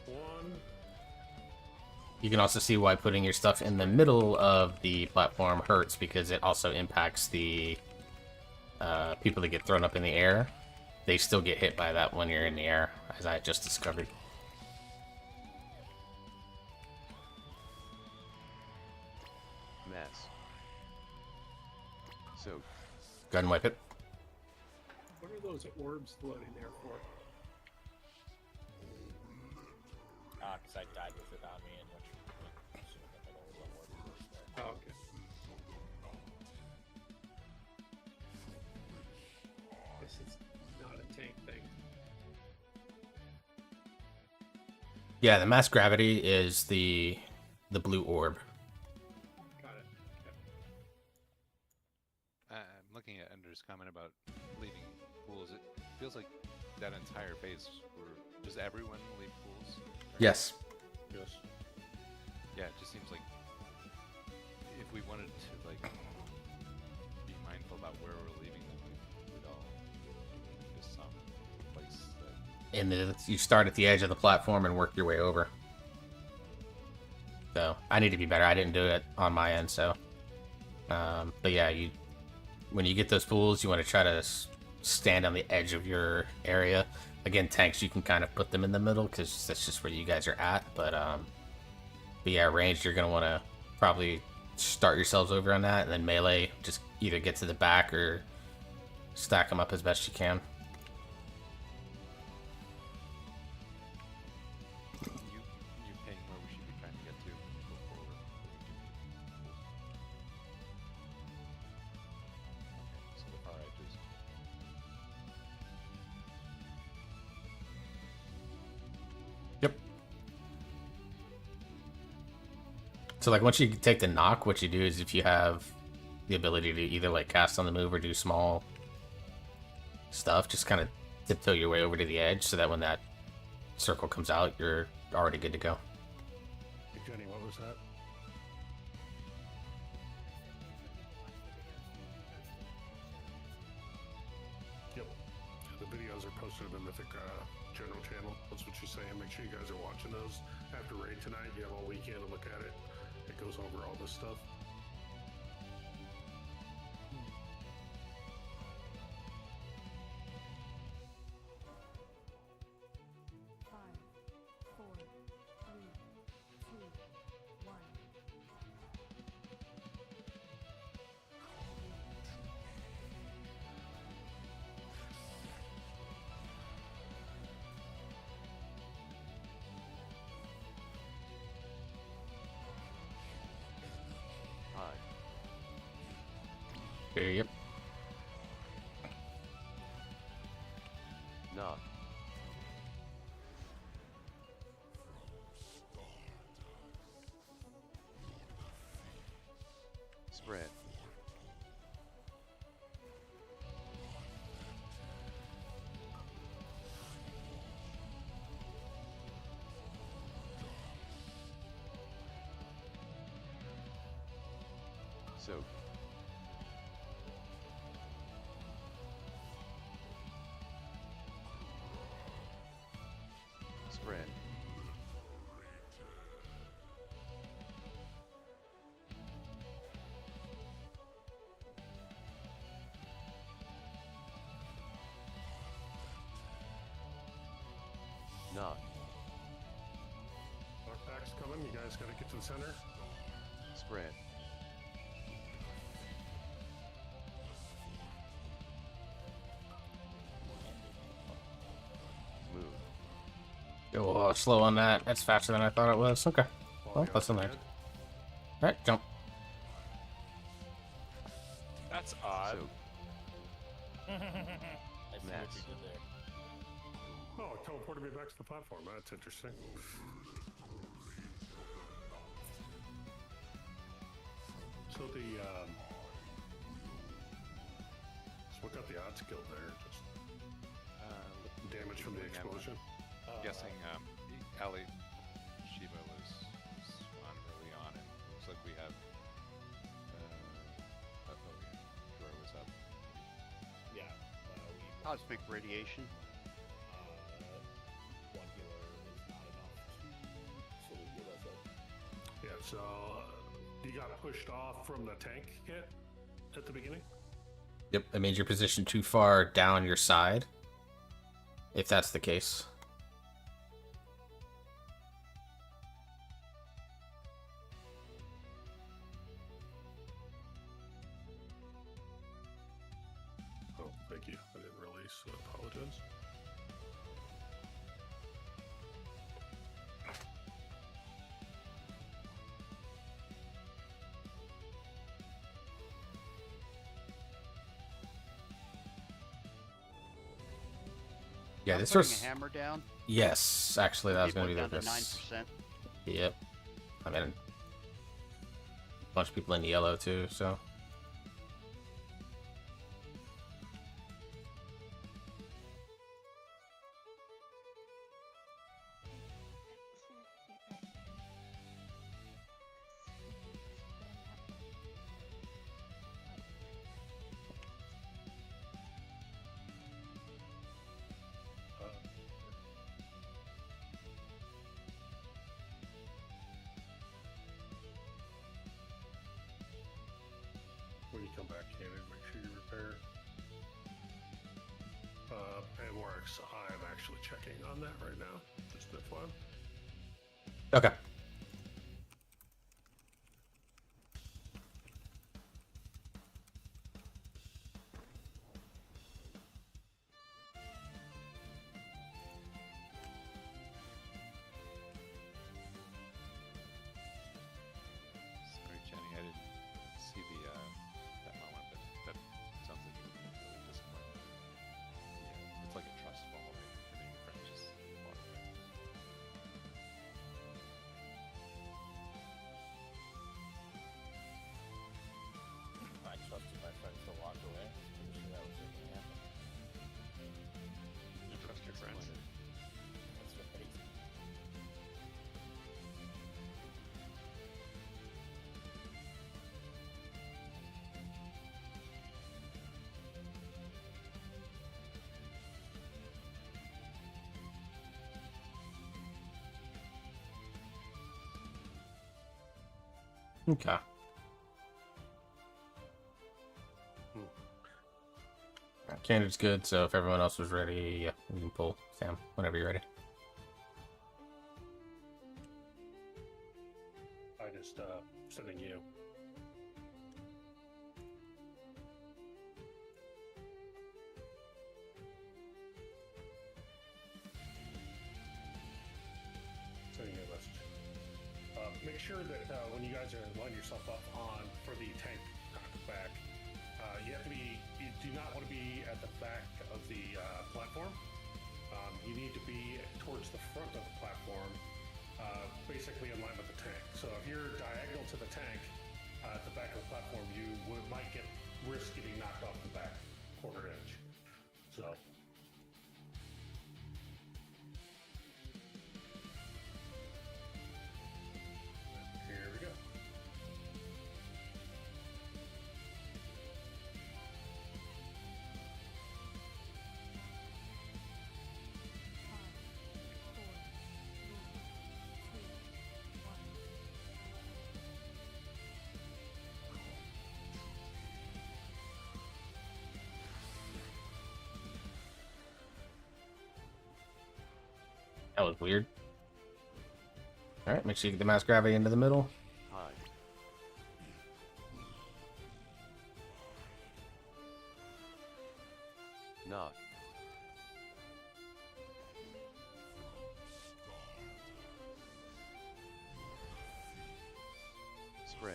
1. You can also see why putting your stuff in the middle of the platform hurts, because it also impacts the people that get thrown up in the air. They still get hit by that when you're in the air, as I just discovered. Mass. Soak. Go ahead and wipe it. What are those orbs floating there for? Because I died with it on me, and which assumed that the old one would. Oh, okay. Guess it's not a tank thing. Yeah, the mass gravity is the blue orb. Got it. Yep. I'm looking at Ender's comment about leaving pools. It feels like that entire phase, does everyone leave pools? Yes. Yes. Yeah, it just seems like if we wanted to be mindful about where we're leaving them, we'd all just some place that. And you start at the edge of the platform and work your way over. So I need to be better. I didn't do it on my end, so. But yeah, when you get those pools, you want to try to stand on the edge of your area. Again, tanks, you can kind of put them in the middle because that's just where you guys are at. But yeah, ranged, you're going to want to probably start yourselves over on that. And then melee, just either get to the back or stack them up as best you can. You ping where we should be trying to get to. Go forward. Okay, so the far edges. Yep. So like once you take the knock, what you do is if you have the ability to either like cast on the move or do small stuff, just kind of tiptoe your way over to the edge so that when that circle comes out, you're already good to go. Hey, Jenny, what was that? videos are posted in the Mythic general channel. That's what she's saying. Make sure you guys are watching those. After raid tonight, you have all weekend to look at it. It goes over all this stuff. Yep. Knock. Spread. Soak. Spread. Knock. Knockback's coming. You guys got to get to the center. Spread. Move. Oh, slow on that. That's faster than I thought it was. Okay. Well, that's in there. Alright, jump. That's odd. Soak. I see what Max. you did there. Oh, it teleported me back to the platform. That's interesting. So what got the odds killed there? Just damage from the explosion. Guessing Ali Shiva was on early on, and looks like we have. Drawer was up. Yeah. I'll speak radiation. One healer is not enough to fully heal us up. Yeah, so you got pushed off from the tank hit at the beginning? Yep, that means you're positioned too far down your side. If that's the case. Oh, thank you. I didn't release, so I apologize. Yeah, I'm this putting was. a hammer down. Yes, actually, that was People going to be down the to best. 9%. Yep. I mean, a bunch of people in yellow too, so. When you come back in, make sure you repair. And works. I'm actually checking on that right now. Just for fun. Okay. Sorry, Jenny, I didn't see that moment, but that sounds like you would be really disappointed. Yeah, it's like a trust fall, right? Everything your friends just walk away. Okay. Candidate's good, so if everyone else was ready, yeah, we can pull Sam whenever you're ready. I just sending you. Sending you a message. Make sure that when you guys are lining yourself up on for the tank back, you have to be. You do not want to be at the back of the platform. You need to be towards the front of the platform, basically in line with the tank. So if you're diagonal to the tank at the back of the platform, you might risk getting knocked off the back quarter edge. So. Here we go. That was weird. Alright, make sure you get the mass gravity into the middle. Hide. Knock. Spread.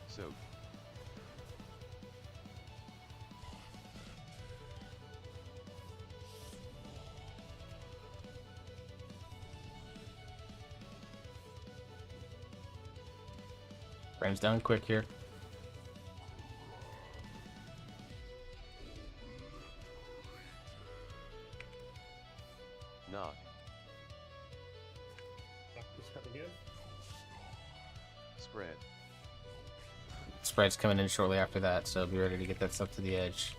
Soak. Frames down quick here. Knock. Just coming in. Spread. Spread's coming in shortly after that, so be ready to get that stuff to the edge.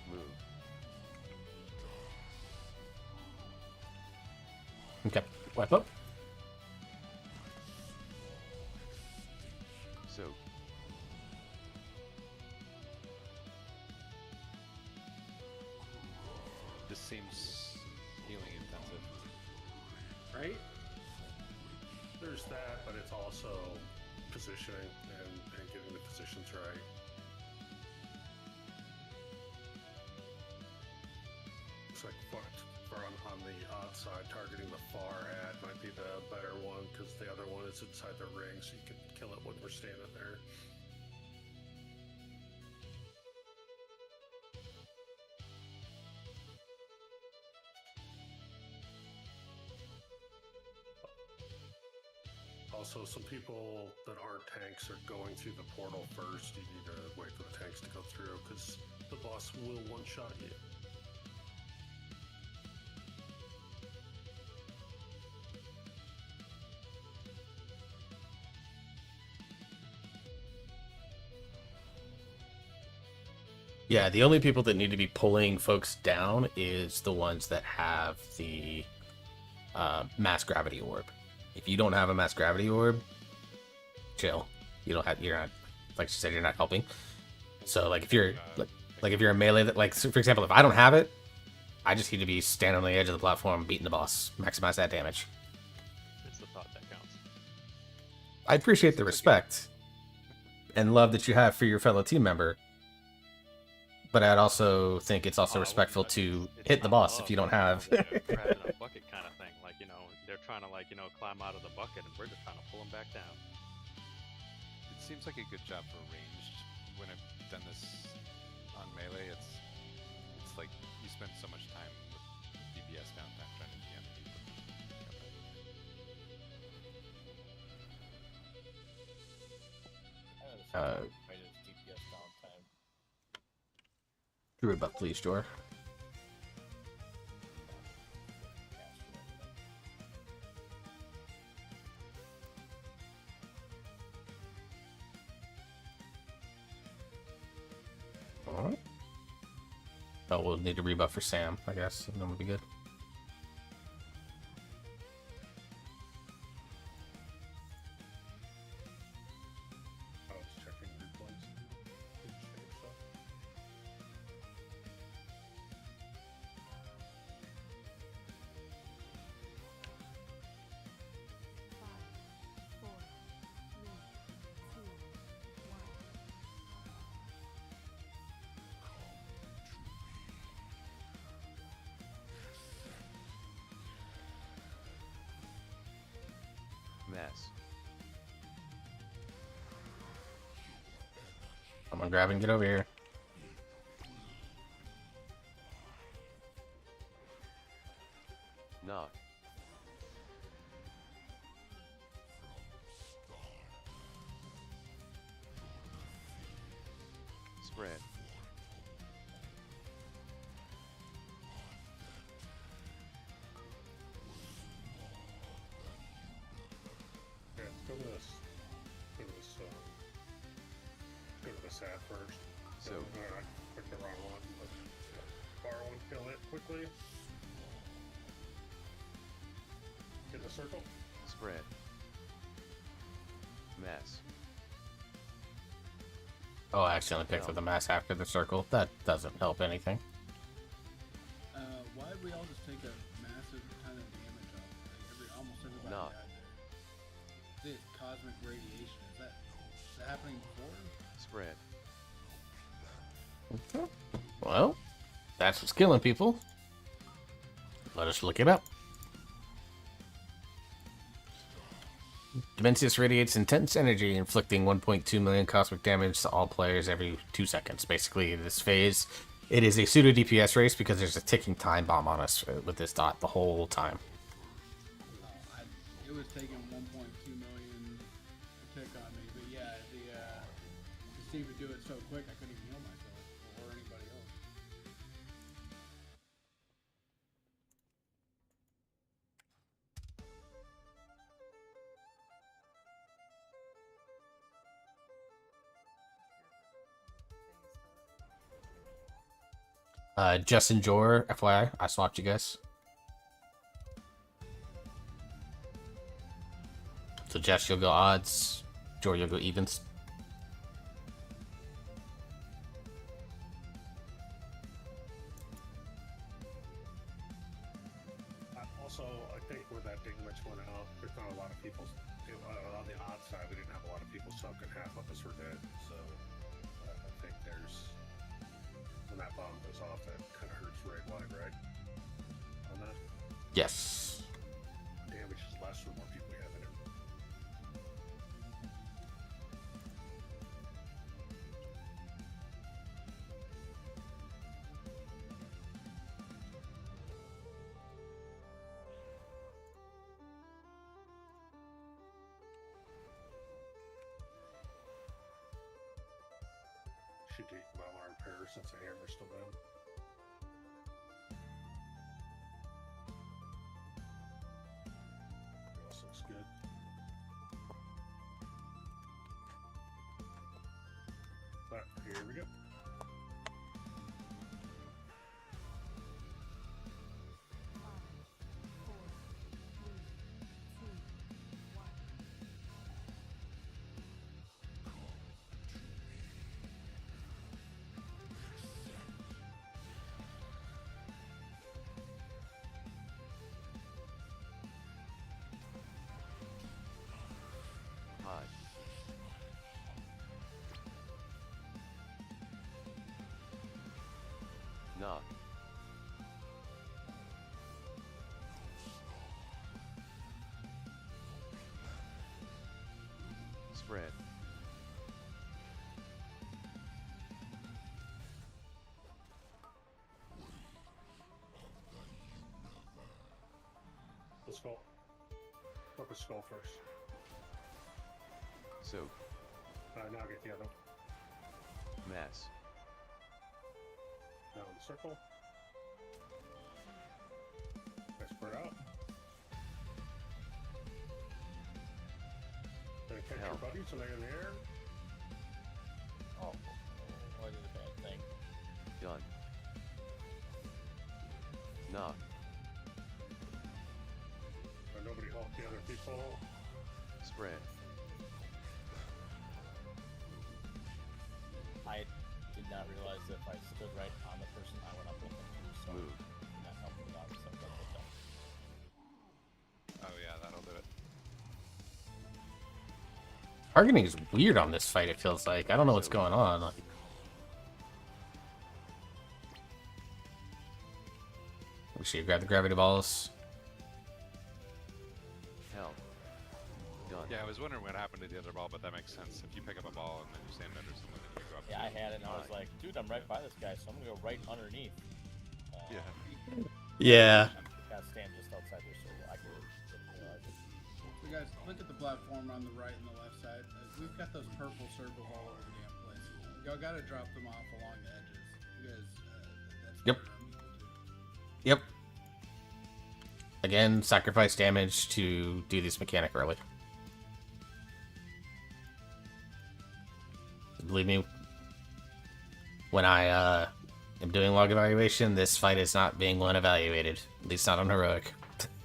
Move. Okay, wipe up. Soak. This seems healing intensive. Right? There's that, but it's also positioning and getting the positions right. Looks like on the odd side, targeting the far ad might be the better one because the other one is inside the ring, so you can kill it when we're standing there. Also, some people that aren't tanks are going through the portal first. You need to wait for the tanks to go through because the boss will one-shot you. Yeah, the only people that need to be pulling folks down is the ones that have the mass gravity orb. If you don't have a mass gravity orb, chill. You're not, like she said, you're not helping. So like if you're like if you're a melee that, like, so for example, if I don't have it, I just need to be standing on the edge of the platform beating the boss, maximize that damage. It's the thought that counts. I appreciate the respect and love that you have for your fellow team member. But I'd also think it's also respectful to hit the boss if you don't have. Crab in a bucket kind of thing. Like, they're trying to, climb out of the bucket and we're just trying to pull them back down. It seems like a good job for ranged. When I've done this on melee, it's like you spend so much time with DPS downtime trying to DM people. DPS downtime. Druid buff, please, Jor. Oh, we'll need to rebuff for Sam, I guess. And then we'll be good. I was checking replays. Did you change stuff? Mess. I'm gonna grab and get over here. Knock. Spread. Yeah, go to this. Go to this. Go to this ad first. So- I clicked the wrong one. But borrow and kill it quickly. In the circle. Spread. Mess. Oh, I accidentally picked up the mass after the circle. That doesn't help anything. Why did we all just take a massive kind of damage off? Like almost everybody No. died there. This cosmic radiation, is that happening before? Spread. Well, that's what's killing people. Let us look it up. Dimensius radiates intense energy, inflicting 1.2 million cosmic damage to all players every 2 seconds. Basically, in this phase, it is a pseudo DPS race because there's a ticking time bomb on us with this dot the whole time. It was taking 1.2 million to tick on me, but yeah, to see it do it so quick, I couldn't even heal myself or anybody else. Justin Jor, FYI, I swapped you guys. So Jess, you'll go odds. Jor, you'll go evens. Also, I think where that damage went out, there's not a lot of people. On the odd side, we didn't have a lot of people stuck, and half of us were dead. So I think there's when that bomb goes off, that kind of hurts raid wide, right? On that, Yes. damage is less the more people we have in it. Should take Mama repair since the hammer's still down. This looks good. But here we go. High. Knock. Spread. The skull. Look at skull first. Soak. Now get the other. Mess. Now in the circle. Let's spread out. Then catch your Hell. buddies when they're in the air. Oh, I did a bad thing. Done. Spread. I did not realize that if I stood right on the person, I went up with them too, so Move. that helped me out. So that's what that. Oh yeah, that'll do it. Targeting is weird on this fight, it feels like. I don't know what's going on. Like, we should grab the gravity balls. Hell. Done. Yeah, I was wondering what happened to the other ball, but that makes sense. If you pick up a ball and then you stand under someone, then you go up. Yeah, I had it, and I was like, dude, I'm right by this guy, so I'm gonna go right underneath. Yeah. Yeah. I'm gonna stand just outside there, so I can realize it. So guys, look at the platform on the right and the left side. We've got those purple circles all over the damn place. Y'all gotta drop them off along the edges. You guys, that's Yep. where I'm equal to. Yep. Again, sacrifice damage to do this mechanic early. Believe me, when I am doing log evaluation, this fight is not being one evaluated. At least not on heroic,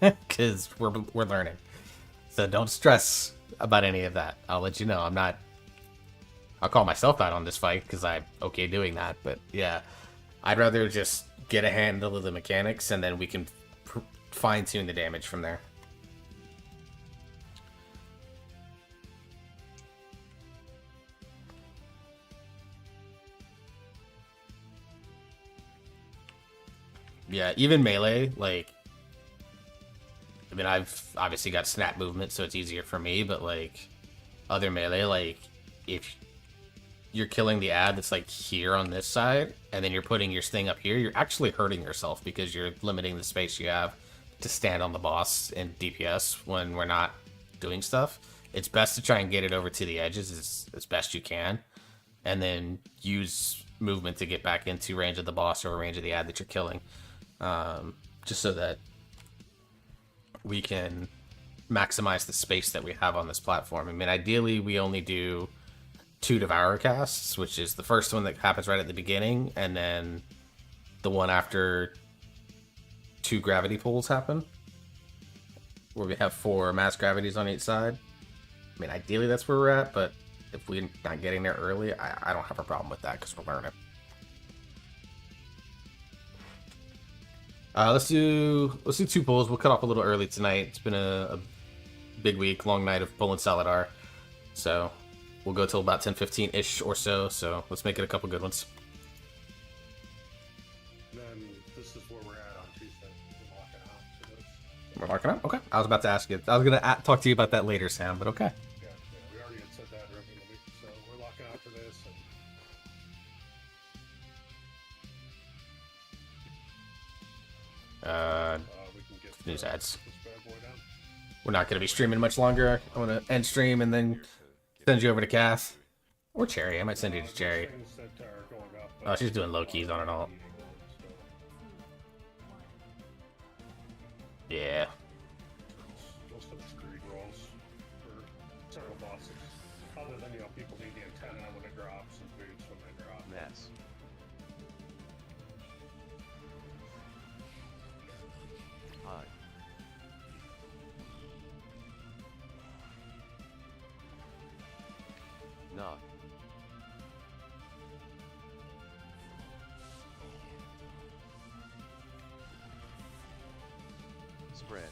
because we're learning. So don't stress about any of that. I'll let you know. I'll call myself out on this fight because I'm okay doing that. But yeah, I'd rather just get a handle of the mechanics and then we can fine tune the damage from there. Yeah, even melee, like, I mean, I've obviously got snap movement, so it's easier for me, but, like, other melee, like, if you're killing the ad that's, like, here on this side, and then you're putting your thing up here, you're actually hurting yourself because you're limiting the space you have to stand on the boss in DPS when we're not doing stuff. It's best to try and get it over to the edges as best you can, and then use movement to get back into range of the boss or range of the ad that you're killing. Just so that we can maximize the space that we have on this platform. I mean, ideally, we only do 2 Devour casts, which is the first one that happens right at the beginning, and then the one after 2 gravity pulls happen, where we have 4 mass gravities on each side. I mean, ideally, that's where we're at, but if we're not getting there early, I don't have a problem with that, because we're learning. Let's do 2 pulls. We'll cut off a little early tonight. It's been a big week, long night of pulling Saladar. So we'll go till about 10:15-ish or so. So let's make it a couple good ones. And then this is where we're at on Tuesday. We're locking out for this. We're marking up? Okay. I was about to ask you. I was going to talk to you about that later, Sam, but okay. Yeah, we already had said that earlier in the week. So we're locking out for this. And we can get news ads. this bad boy down. We're not going to be streaming much longer. I'm going to end stream and then send you over to Cass. Or Cherry. I might send you to Cherry. Things that are going up, Oh, she's doing low keys on it all. Yeah. Most of it's greed rolls for several bosses. Other than, people need the antenna when it drops and boots when they drop. Mess. Hi. Knock. Spread.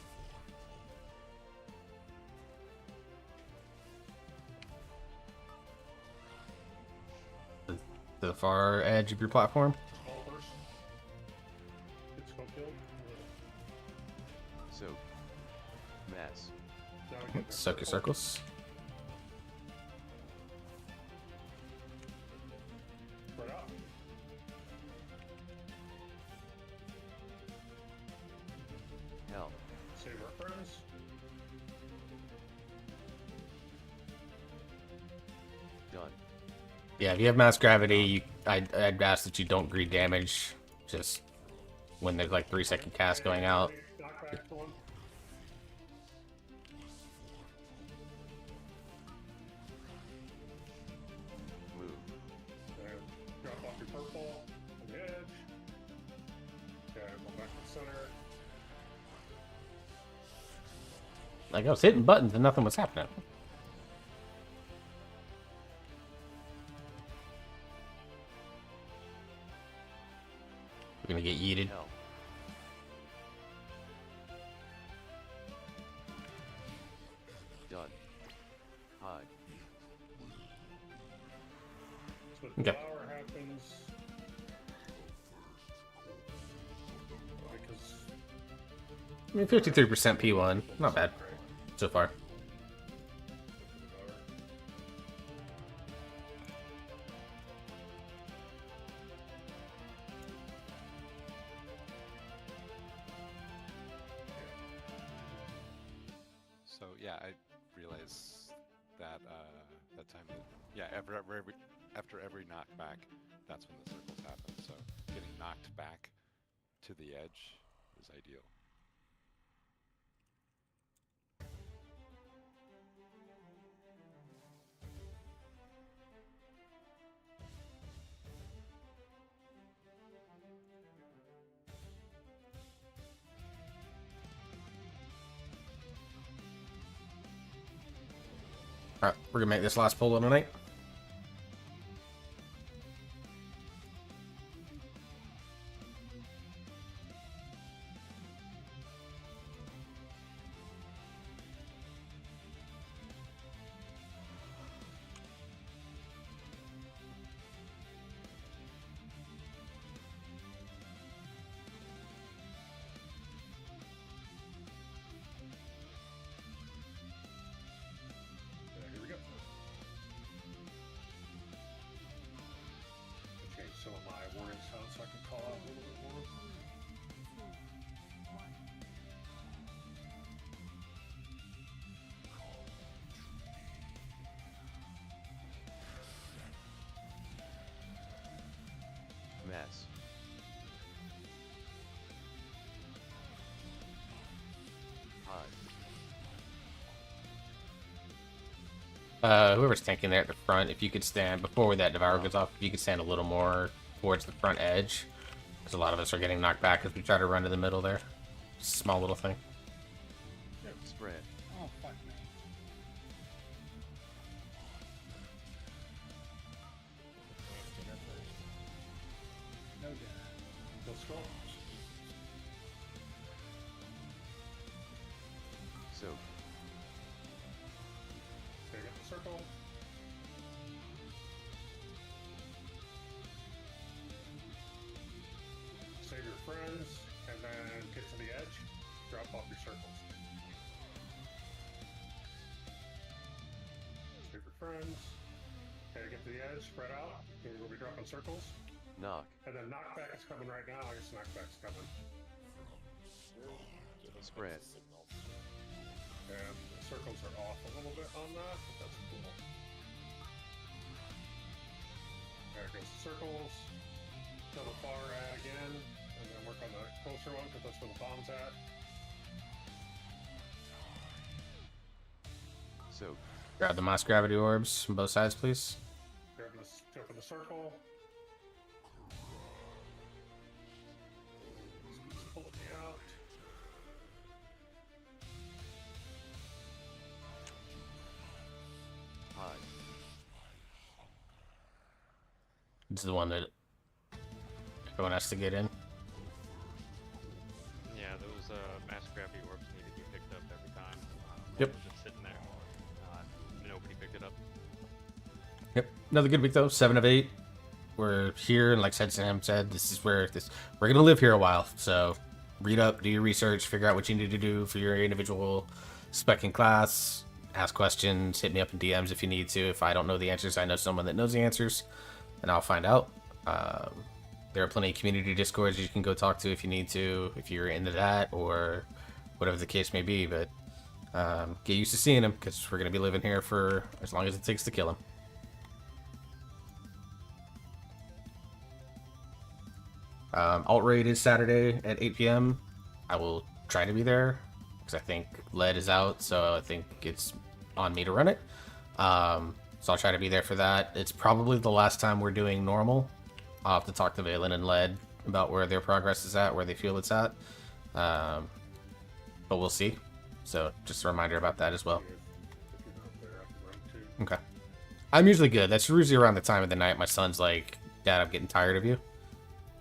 The far edge of your platform. All first. Get skull killed. So. Mess. Now we get Soak your circles. Spread out. Hell. Save our friends. Done. Yeah, if you have mass gravity, I'd ask that you don't greed damage. Just when there's like 3-second cast going out. Knock back for one. Move. And drop off your purple on the edge. Okay, go back to the center. Like I was hitting buttons and nothing was happening. get yeeted. Help. Done. Hide. So the Okay. flower happens because I mean, 53% P1. Not bad so far. So yeah, I realize that that time. Yeah, after every knockback, that's when the circles happen. So getting knocked back to the edge is ideal. Alright, we're gonna make this last pull of the night. here we go. Change some of my warning sounds so I can call out a little bit more. Mess. Hide. Whoever's tanking there at the front, if you could stand before that Devour goes off, if you could stand a little more towards the front edge, because a lot of us are getting knocked back as we try to run to the middle there. Small little thing. Spread. Oh, fuck me. No death. Let's go. Soak. Okay, get the circle. Save your friends, and then get to the edge. Drop off your circles. Save your friends. Okay, get to the edge, spread out. And we'll be dropping circles. Knock. And then knockback is coming right now. I guess knockback's coming. Spread. And the circles are off a little bit on that, but that's cool. There goes the circles. Kill the far ad again, and then work on the closer one because that's where the bomb's at. Soak. Grab the mass gravity orbs on both sides, please. Grab the tip of the circle. Pulling me out. Hide. This is the one that everyone has to get in. Yeah, those mass gravity orbs need to be picked up every time. Yep. It was just sitting there. Nobody picked it up. Yep. Another good week though. 7 of 8. We're here, and like Sam said, this is where we're gonna live here a while. So read up, do your research, figure out what you need to do for your individual spec in class. Ask questions. Hit me up in DMs if you need to. If I don't know the answers, I know someone that knows the answers, and I'll find out. There are plenty of community discords you can go talk to if you need to, if you're into that or whatever the case may be. But get used to seeing them because we're gonna be living here for as long as it takes to kill them. Alt raid is Saturday at 8 p.m. I will try to be there because I think lead is out, so I think it's on me to run it. So I'll try to be there for that. It's probably the last time we're doing normal. I'll have to talk to Valen and Lead about where their progress is at, where they feel it's at. But we'll see. So just a reminder about that as well. If you're not there, I can run too. Okay. I'm usually good. That's usually around the time of the night my son's like, Dad, I'm getting tired of you.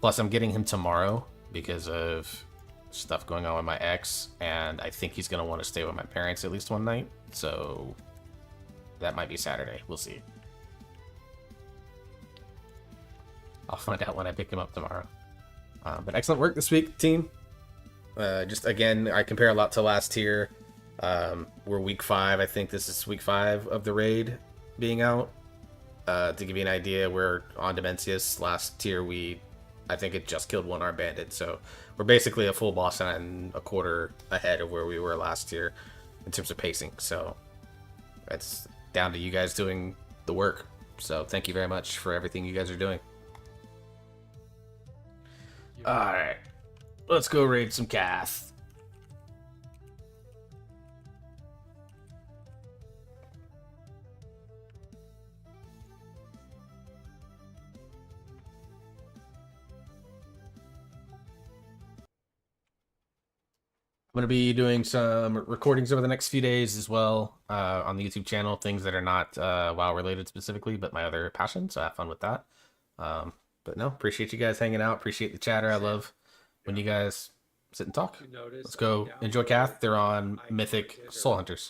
Plus, I'm getting him tomorrow because of stuff going on with my ex, and I think he's gonna want to stay with my parents at least one night. So that might be Saturday. We'll see. I'll find out when I pick him up tomorrow. But excellent work this week, team. Just again, I compare a lot to last tier. We're week 5. I think this is week 5 of the raid being out. To give you an idea, we're on Dimensius. Last tier, I think it just killed one armed bandit. So we're basically a full boss and a quarter ahead of where we were last tier in terms of pacing. So that's down to you guys doing the work. So thank you very much for everything you guys are doing. Alright, let's go raid some Cath. I'm going to be doing some recordings over the next few days as well on the YouTube channel, things that are not WoW related specifically, but my other passion, so have fun with that. But no, appreciate you guys hanging out. Appreciate the chatter. I love when you guys sit and talk. Let's go enjoy Cath. They're on Mythic Soul Hunters.